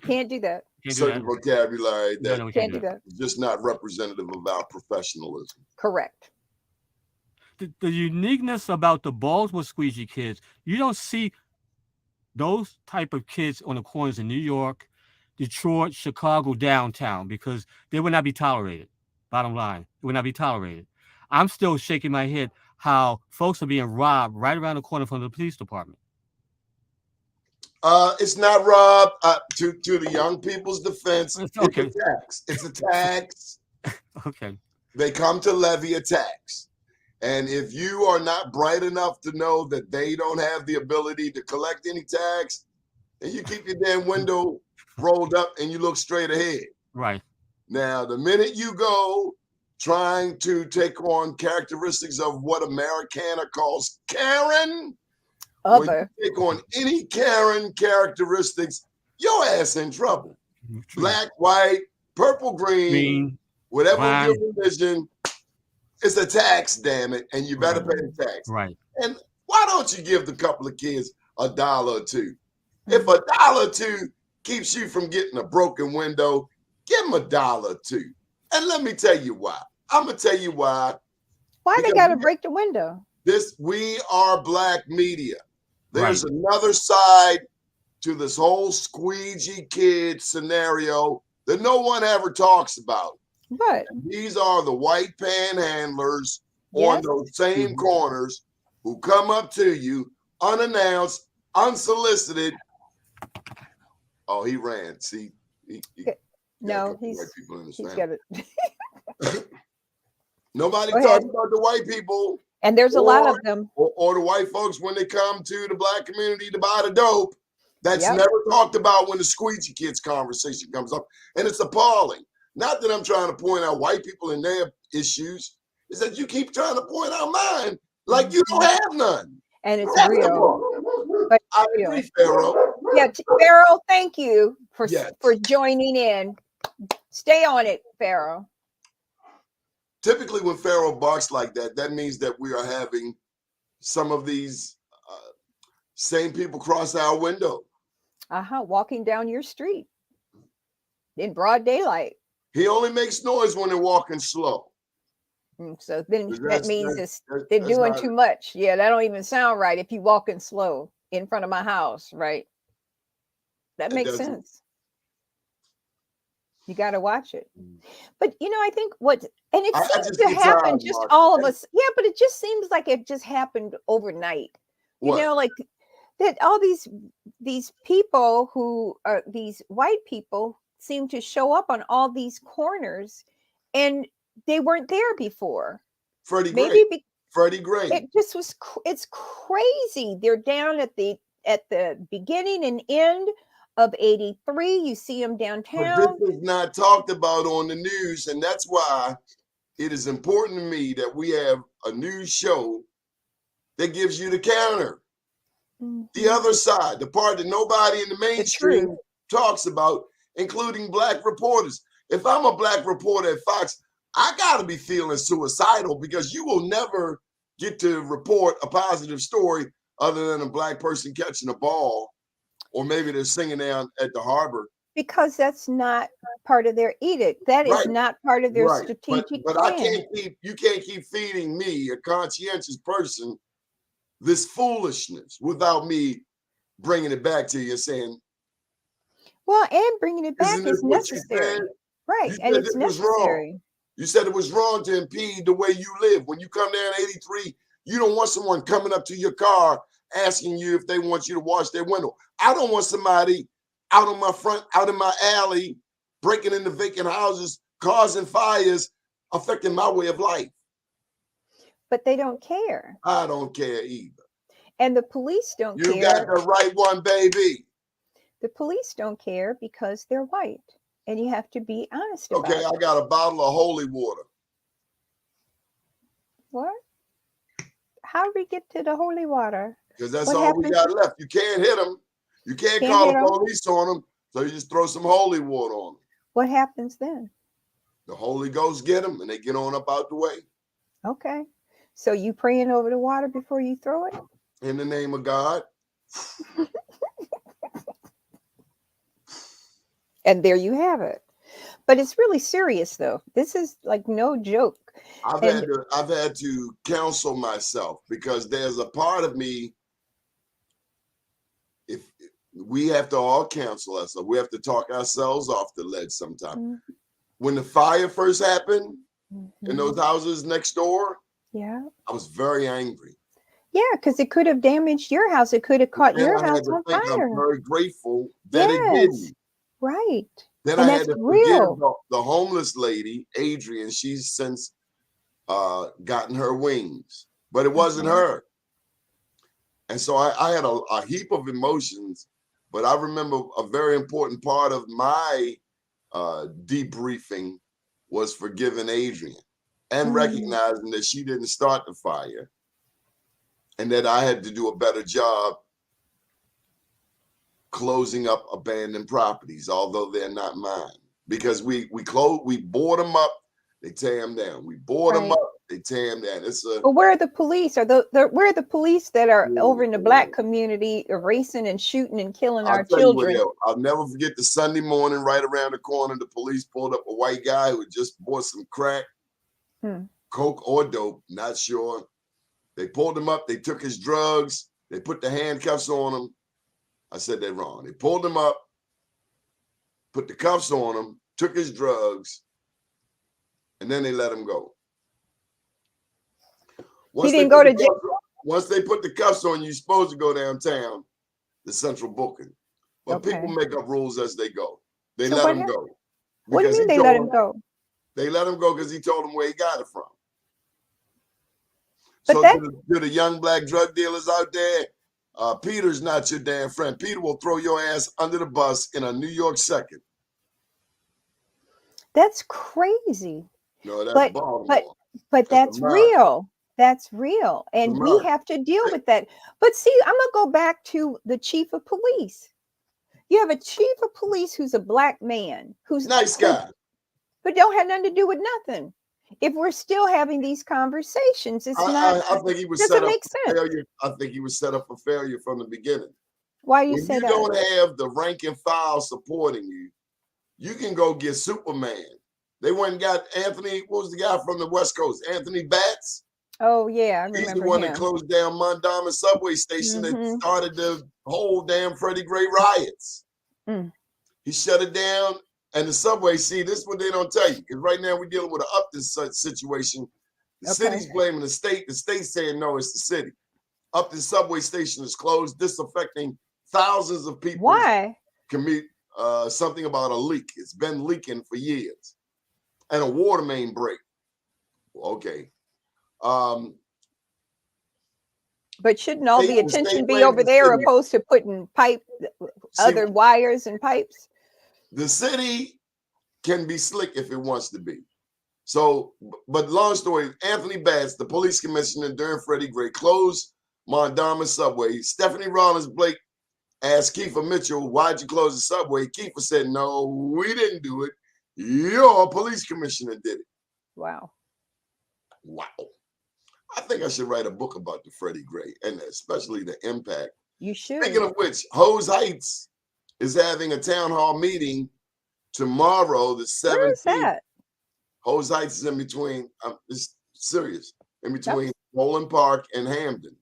S2: Can't do that.
S1: certain vocabulary that
S2: Can't do that.
S1: is just not representative of our professionalism.
S2: Correct.
S3: The uniqueness about the Baltimore squeegee kids, you don't see those type of kids on the corners in New York, Detroit, Chicago, downtown, because they would not be tolerated. Bottom line, it would not be tolerated. I'm still shaking my head how folks are being robbed right around the corner from the police department.
S1: It's not robbed. To the young people's defense,
S3: okay.
S1: It's a tax. It's a tax.
S3: Okay.
S1: They come to levy a tax. And if you are not bright enough to know that they don't have the ability to collect any tax, then you keep your damn window rolled up and you look straight ahead.
S3: Right.
S1: Now, the minute you go trying to take on characteristics of what Americana calls Karen, when you take on any Karen characteristics, your ass in trouble. True. Black, white, purple, green, whatever your religion, it's a tax, damn it, and you better pay the tax.
S3: Right.
S1: And why don't you give the couple of kids $1 or $2? If $1 or $2 keeps you from getting a broken window, give them $1 or $2. And let me tell you why. I'm gonna tell you why.
S2: Why they gotta break the window?
S1: We are Black media. There's another side to this whole squeegee kid scenario that no one ever talks about.
S2: But
S1: these are the white panhandlers on those same corners who come up to you unannounced, unsolicited. Oh, he ran. See,
S2: no, he's got it.
S1: Nobody talks about the white people.
S2: And there's a lot of them.
S1: Or the white folks when they come to the Black community to buy the dope. That's never talked about when the squeegee kids conversation comes up. And it's appalling. Not that I'm trying to point out white people and their issues. It's that you keep trying to point out mine like you don't have none.
S2: And it's real. But
S1: I agree, Pharaoh.
S2: Yeah, Pharaoh, thank you for joining in. Stay on it, Pharaoh.
S1: Typically, when Pharaoh barks like that, that means that we are having some of these same people cross our window.
S2: Walking down your street in broad daylight.
S1: He only makes noise when they're walking slow.
S2: So then that means they're doing too much. Yeah, that don't even sound right if you walking slow in front of my house, right? That makes sense. You got to watch it. But, I think it seems to happen just all of us. Yeah, but it just seems like it just happened overnight. Like that all these people who are these white people seem to show up on all these corners and they weren't there before.
S1: Freddie Gray.
S2: It just was, it's crazy. They're down at the beginning and end of 83. You see them downtown.
S1: But this is not talked about on the news. And that's why it is important to me that we have a news show that gives you the counter. The other side, the part that nobody in the mainstream talks about, including Black reporters. If I'm a Black reporter at Fox, I got to be feeling suicidal because you will never get to report a positive story other than a Black person catching a ball or maybe they're singing down at the harbor.
S2: Because that's not part of their edict. That is
S1: Right,
S2: not part of their
S1: right.
S2: strategic
S1: But
S2: plan.
S1: you can't keep feeding me, a conscientious person, this foolishness without me bringing it back to you and saying,
S2: Well, and bringing it back
S1: isn't this
S2: is
S1: what you said?
S2: necessary. Right.
S1: You
S2: And
S1: said
S2: it's
S1: this was wrong.
S2: necessary.
S1: You said it was wrong to impede the way you live. When you come down 83, you don't want someone coming up to your car asking you if they want you to wash their window. I don't want somebody out on my front, out in my alley, breaking into vacant houses, causing fires, affecting my way of life.
S2: But they don't care.
S1: I don't care either.
S2: And the police don't
S1: You
S2: care.
S1: got the right one, baby.
S2: The police don't care because they're white. And you have to be honest about
S1: Okay,
S2: it.
S1: I got a bottle of holy water.
S2: What? How do we get to the holy water?
S1: Because that's
S2: What
S1: all we
S2: happens?
S1: got left. You can't hit them. You can't
S2: Can't
S1: call
S2: hit
S1: the
S2: 'em.
S1: police on them. So you just throw some holy water on them.
S2: What happens then?
S1: The Holy Ghost get them, and they get on up out the way.
S2: Okay. So you praying over the water before you throw it?
S1: In the name of God.
S2: And there you have it. But it's really serious, though. This is like no joke.
S1: I've had to counsel myself, because there's a part of me, if we have to all counsel ourselves, we have to talk ourselves off the ledge sometimes.
S2: Mm-hmm.
S1: When the fire first happened
S2: Mm-hmm.
S1: in those houses next door,
S2: Yeah.
S1: I was very angry.
S2: Yeah, because it could have damaged your house. It could have caught
S1: Then
S2: your
S1: I had
S2: house
S1: to
S2: on
S1: think I'm
S2: fire.
S1: very grateful that it
S2: Yes.
S1: didn't.
S2: Right.
S1: Then
S2: And
S1: I
S2: that's
S1: had to
S2: real.
S1: forgive the homeless lady, Adrian. She's since gotten her wings, but it wasn't
S2: Okay.
S1: her. And so I had a heap of emotions, but I remember a very important part of my debriefing was forgiving Adrian and
S2: Mm.
S1: recognizing that she didn't start the fire and that I had to do a better job closing up abandoned properties, although they're not mine, because we board them up, they tear them down. We board them
S2: Right.
S1: up, they tear them down. It's a
S2: But where are the police? Where are the police that are over in the Black community erasing and shooting and killing our
S1: I'll tell you what,
S2: children?
S1: I'll never forget the Sunday morning right around the corner, the police pulled up a white guy who had just bought some crack, coke or dope, not sure. They pulled him up, they took his drugs, they put the handcuffs on him. I said they're wrong. They pulled him up, put the cuffs on him, took his drugs, and then they let him go.
S2: He didn't go to jail.
S1: Once they put the cuffs on you, you're supposed to go downtown, the central booking. But
S2: Okay.
S1: people make up rules as they go. They
S2: So
S1: let
S2: what
S1: him
S2: happened?
S1: go.
S2: What do you
S1: because
S2: mean
S1: he
S2: they let
S1: told
S2: him go?
S1: They let him go because he told them where he got it from.
S2: But
S1: So
S2: that
S1: to the young black drug dealers out there, Peter's not your damn friend. Peter will throw your ass under the bus in a New York second.
S2: that's crazy.
S1: No, that's
S2: But
S1: Baltimore.
S2: that's
S1: America.
S2: real. That's real. And we
S1: America.
S2: have to deal with that. But see, I'm gonna go back to the chief of police. You have a chief of police who's a black man, who's
S1: Nice guy.
S2: but don't have nothing to do with nothing. If we're still having these conversations, it's not.
S1: I think he was
S2: Doesn't
S1: set up
S2: make
S1: for
S2: sense.
S1: failure. I think he was set up for failure from the beginning.
S2: Why do you
S1: When
S2: say
S1: you
S2: that?
S1: don't have the rank and file supporting you, you can go get Superman. They went and got Anthony. What was the guy from the West Coast? Anthony Batts.
S2: Oh yeah, I
S1: He's the
S2: remember
S1: one
S2: him.
S1: that closed down Mondama subway station that
S2: Mhm.
S1: started the whole damn Freddie Gray riots.
S2: Mm.
S1: He shut it down. And the subway, see, this is what they don't tell you. Because right now we're dealing with an Upton situation. The
S2: Okay.
S1: city's blaming the state's saying no, it's the city. Upton subway station is closed. This affecting thousands of people.
S2: Why?
S1: Commute something about a leak. It's been leaking for years. And a water main break. Okay.
S2: But shouldn't all the
S1: state
S2: attention be
S1: blames
S2: over
S1: the
S2: there
S1: city.
S2: opposed to putting other wires and pipes?
S1: The city can be slick if it wants to be. So, but long story, Anthony Batts, the police commissioner during Freddie Gray, closed Mondama subway. Stephanie Rollins Blake asked Kiefer Mitchell, why'd you close the subway? Kiefer said, no, we didn't do it. Your police commissioner did it.
S2: Wow.
S1: Wow. I think I should write a book about the Freddie Gray and especially the impact
S2: You
S1: Speaking
S2: should.
S1: of which, Hose Heights is having a town hall meeting tomorrow, the
S2: Where is
S1: 17th.
S2: that?
S1: Hose Heights is in between, it's serious, in between
S2: That's
S1: Roland Park and Hampden.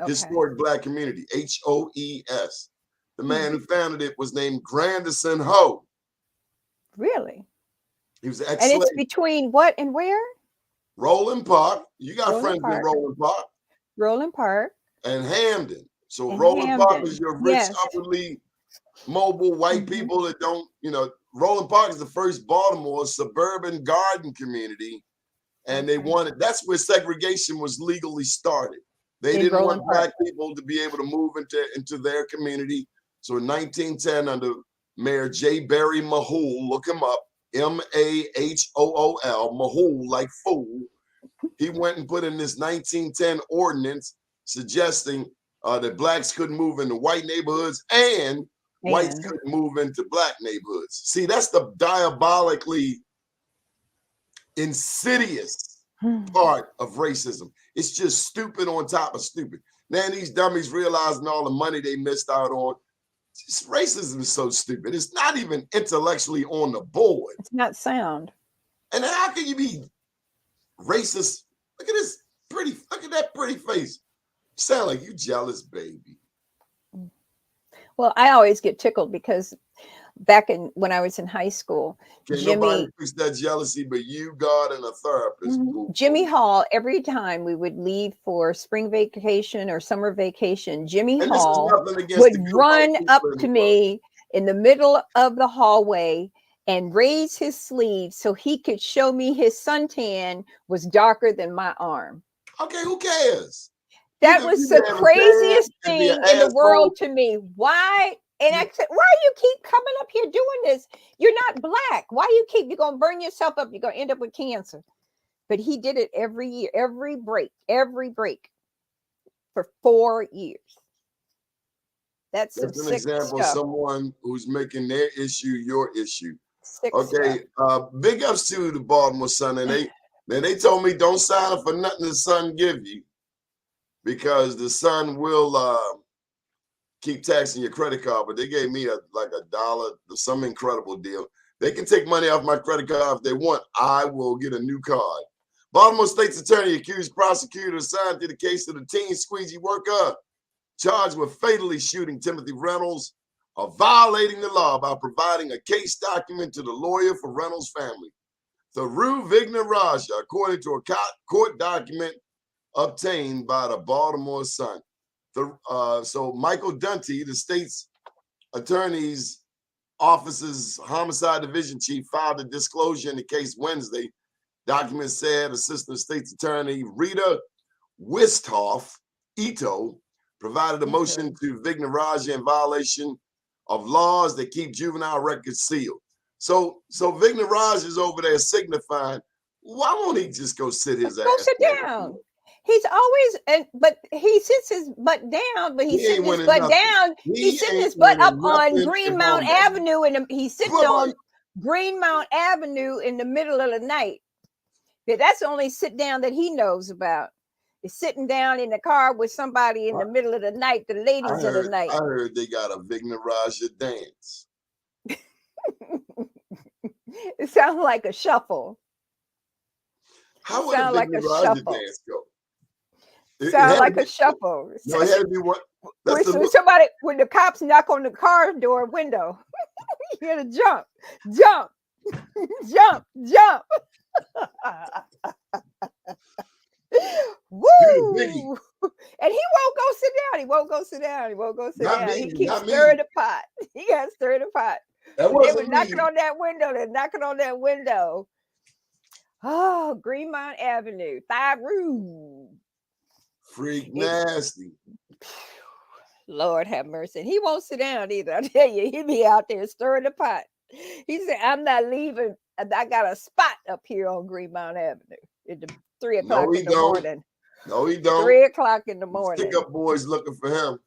S2: okay.
S1: Historic Black community, HOES. The
S2: Hmm.
S1: man who founded it was named Grandison Ho.
S2: Really?
S1: He was an
S2: And it's
S1: ex-slave.
S2: between what and where?
S1: Roland Park. You got
S2: Roland
S1: friends in
S2: Park.
S1: Roland Park
S2: Roland Park
S1: and Hamden. So
S2: and
S1: Roland Park
S2: Hamden.
S1: is your rich,
S2: Yes.
S1: upwardly mobile white
S2: Mhm.
S1: people that don't, Roland Park is the first Baltimore suburban garden community. And they
S2: Okay.
S1: wanted, that's where segregation was legally started. They
S2: In
S1: didn't
S2: Roland
S1: want Black people to be able to move into their community. So in 1910, under Mayor J. Barry Mahool, look him up, Mahool, Mahool, like fool. He went and put in this 1910 ordinance suggesting that Blacks couldn't move into white neighborhoods and whites couldn't move into Black neighborhoods. See, that's the diabolically insidious part of racism. It's just stupid on top of stupid. Now these dummies realizing all the money they missed out on. Just racism is so stupid. It's not even intellectually on the board.
S2: It's not sound.
S1: And how can you be racist? Look at that pretty face. You sound like you jealous, baby.
S2: Well, I always get tickled because back when I was in high school,
S1: Can't
S2: Jimmy
S1: nobody fix that jealousy but you, God, and a therapist.
S2: Mhm. Jimmy Hall, every time we would leave for spring vacation or summer vacation, Jimmy
S1: And this is
S2: Hall
S1: nothing against
S2: would
S1: the good
S2: run
S1: white
S2: up
S1: people
S2: to
S1: in the world.
S2: me in the middle of the hallway and raise his sleeve so he could show me his suntan was darker than my arm.
S1: Okay, who cares?
S2: That was the craziest thing in the world to me. Why? And I said, why you keep coming up here doing this? You're not Black. Why you're going to burn yourself up? You're going to end up with cancer. But he did it every year, every break for 4 years. That's some
S1: an
S2: sick
S1: example
S2: stuff.
S1: of someone who's making their issue your issue.
S2: Sick
S1: Okay,
S2: stuff.
S1: big ups to the Baltimore Sun, and they told me don't sign up for nothing the Sun give you because the Sun will keep taxing your credit card. But they gave me like $1, some incredible deal. They can take money off my credit card if they want. I will get a new card. Baltimore State's attorney accused prosecutor assigned to the case of the teen squeegee worker charged with fatally shooting Timothy Reynolds of violating the law by providing a case document to the lawyer for Reynolds' family. Through Vignaraja, according to a court document obtained by the Baltimore Sun. So Michael Dunty, the state's attorney's office's homicide division chief, filed a disclosure in the case Wednesday. Document said Assistant State's Attorney Rita Wisthoff Ito provided a motion to Vignaraja in violation of laws that keep juvenile records sealed. So Vignaraja is over there signifying, why won't he just go sit his ass?
S2: Go sit down. He's always, but he sits his butt down, but he's sitting his butt down. He's sitting his butt up on Greenmount Avenue, and he sits on Greenmount Avenue in the middle of the night. That's the only sit down that he knows about. Is sitting down in the car with somebody in the middle of the night, the ladies of the night.
S1: I heard they got a Vignaraja dance.
S2: It sounds like a shuffle.
S1: How would a Vignaraja dance go?
S2: Sound like a shuffle.
S1: No, it had to be what?
S2: Somebody, when the cops knock on the car door window, you hear the jump, jump, jump, jump. Woo! And he won't go sit down. He won't go sit down. He won't go sit down. He keeps stirring the pot. He got to stir the pot. They were knocking on that window. They're knocking on that window. Oh, Greenmount Avenue, Thyroon.
S1: Freak nasty.
S2: Lord have mercy. And he won't sit down either. I tell you, he be out there stirring the pot. He said, I'm not leaving. I got a spot up here on Greenmount Avenue at 3 o'clock in the morning.
S1: No, he don't.
S2: 3 o'clock in the morning.
S1: Stick up boys looking for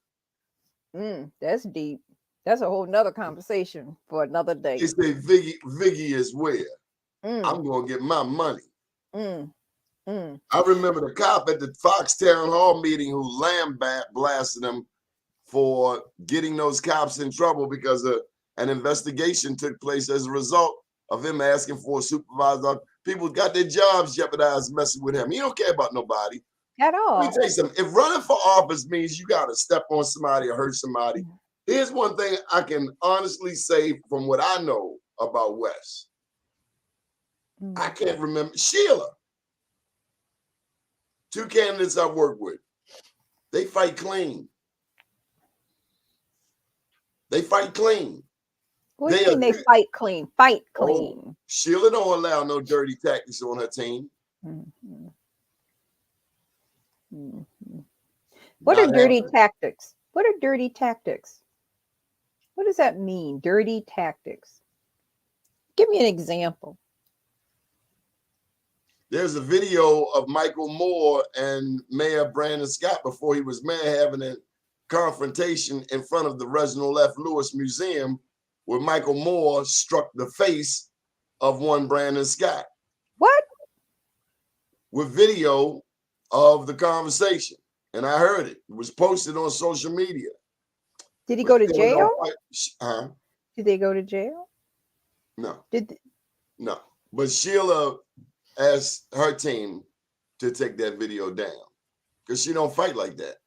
S1: him.
S2: That's deep. That's a whole nother conversation for another day.
S1: They say Viggy is where? I'm going to get my money. I remember the cop at the Fox Town Hall meeting who lambasted him for getting those cops in trouble because an investigation took place as a result of him asking for a supervisor. People got their jobs jeopardized messing with him. He don't care about nobody.
S2: At
S1: Let me
S2: all.
S1: tell you something. If running for office means you got to step on somebody or hurt somebody, here's one thing I can honestly say from what I know about Wes. I can't remember. Sheila. 2 candidates I've worked with. They fight clean. They fight clean.
S2: What do you mean they fight clean? Fight clean.
S1: Oh, Sheila don't allow no dirty tactics on her team.
S2: What are dirty tactics? What are dirty tactics? What does that mean? Dirty tactics. Give me an example.
S1: There's a video of Michael Moore and Mayor Brandon Scott before he was mayor having a confrontation in front of the Reginald F. Lewis Museum where Michael Moore struck the face of one Brandon Scott.
S2: What? With
S1: video of the conversation. And I heard it. It was posted on social media.
S2: Did he go to jail?
S1: Did
S2: they go to jail?
S1: No. No. But Sheila asked her team to take that video down because she don't fight like that.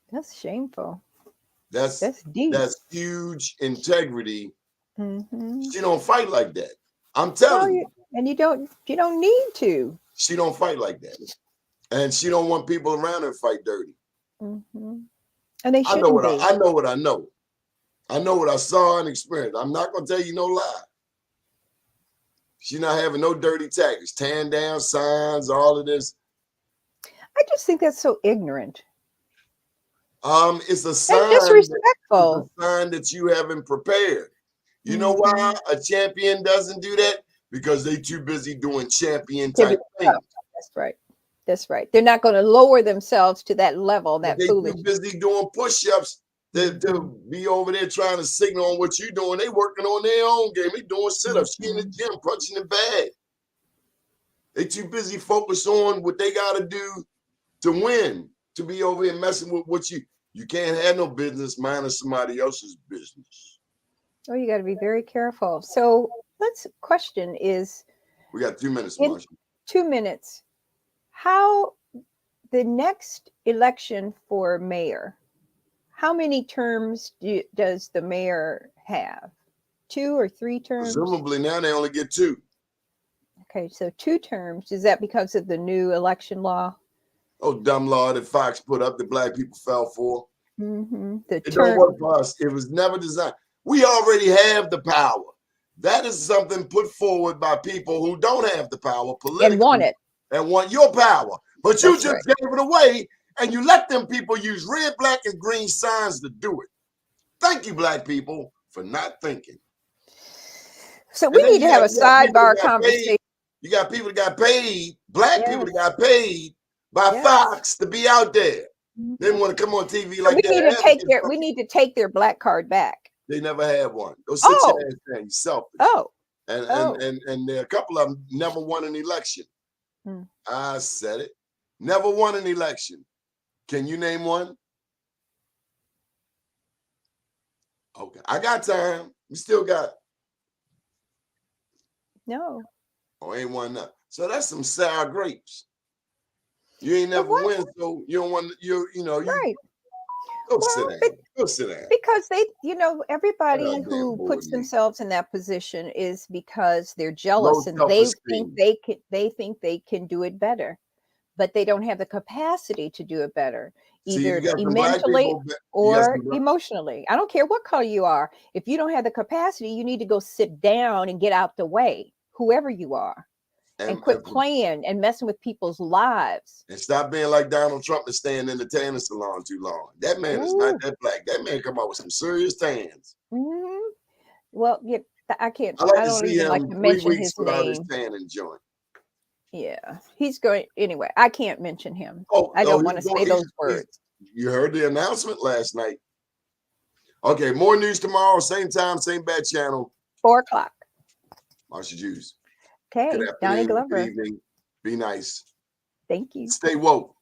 S2: That's shameful.
S1: That's deep. That's huge integrity. She don't fight like that. I'm telling you.
S2: And you don't need to.
S1: She don't fight like that. And she don't want people around her to fight dirty.
S2: And they shouldn't
S1: I know what I know. I know what I saw and experienced. I'm not gonna tell you no lie. She's not having no dirty tactics, tearing down signs, all of this.
S2: I just think that's so ignorant.
S1: It's a sign.
S2: And disrespectful.
S1: It's a sign that you haven't prepared. You know why a champion doesn't do that? Because they too busy doing champion type things.
S2: That's right. That's right. They're not going to lower themselves to that level. That
S1: they
S2: foolish.
S1: Too busy doing push-ups to be over there trying to signal on what you're doing. They working on their own game. They doing sit-ups. She in the gym punching the bag. They too busy focused on what they got to do to win. To be over here messing with what you can't have no business minding somebody else's business.
S2: Oh, you got to be very careful. So question is.
S1: We got 2 minutes, Marsha.
S2: 2 minutes. How the next election for mayor, how many terms does the mayor have? 2 or 3 terms?
S1: Presumably now they only get 2.
S2: Okay, so 2 terms. Is that because of the new election law?
S1: Oh, dumb law that Fox put up that black people fell for.
S2: It
S1: don't work for us. It was never designed. We already have the power. That is something put forward by people who don't have the power politically.
S2: And want it.
S1: And want your power. But you just gave it away and you let them people use red, black, and green signs to do it. Thank you, black people, for not thinking.
S2: So we need to have a sidebar conversation.
S1: You got people that got paid, black people that got paid by Fox to be out there. They didn't want to come on TV like that.
S2: We need to take their black card back.
S1: They never had one. Go sit your ass down, you selfish. And there are a couple of them never won an election. I said it. Never won an election. Can you name one? Okay, I got time. We still got.
S2: No.
S1: Oh, ain't one up. So that's some sour grapes. You ain't never win, so you don't want
S2: right.
S1: Go sit down. Go sit down.
S2: Because everybody who puts themselves in that position is because they're jealous and they think they can do it better, but they don't have the capacity to do it better, either mentally or emotionally. I don't care what color you are. If you don't have the capacity, you need to go sit down and get out the way, whoever you are. And quit playing and messing with people's lives.
S1: And stop being like Donald Trump and staying in the tanning salon too long. That man is not that black. That man come out with some serious tans.
S2: Well, yeah, I can't.
S1: I
S2: don't even like to mention his name.
S1: His tanning joint.
S2: Yeah, he's going anyway. I can't mention him. I don't want to say those words.
S1: You heard the announcement last night. Okay, more news tomorrow. Same time, same bad channel.
S2: 4:00.
S1: Marsha Jews.
S2: Okay, Donnie Glover.
S1: Good evening. Be nice.
S2: Thank you.
S1: Stay woke.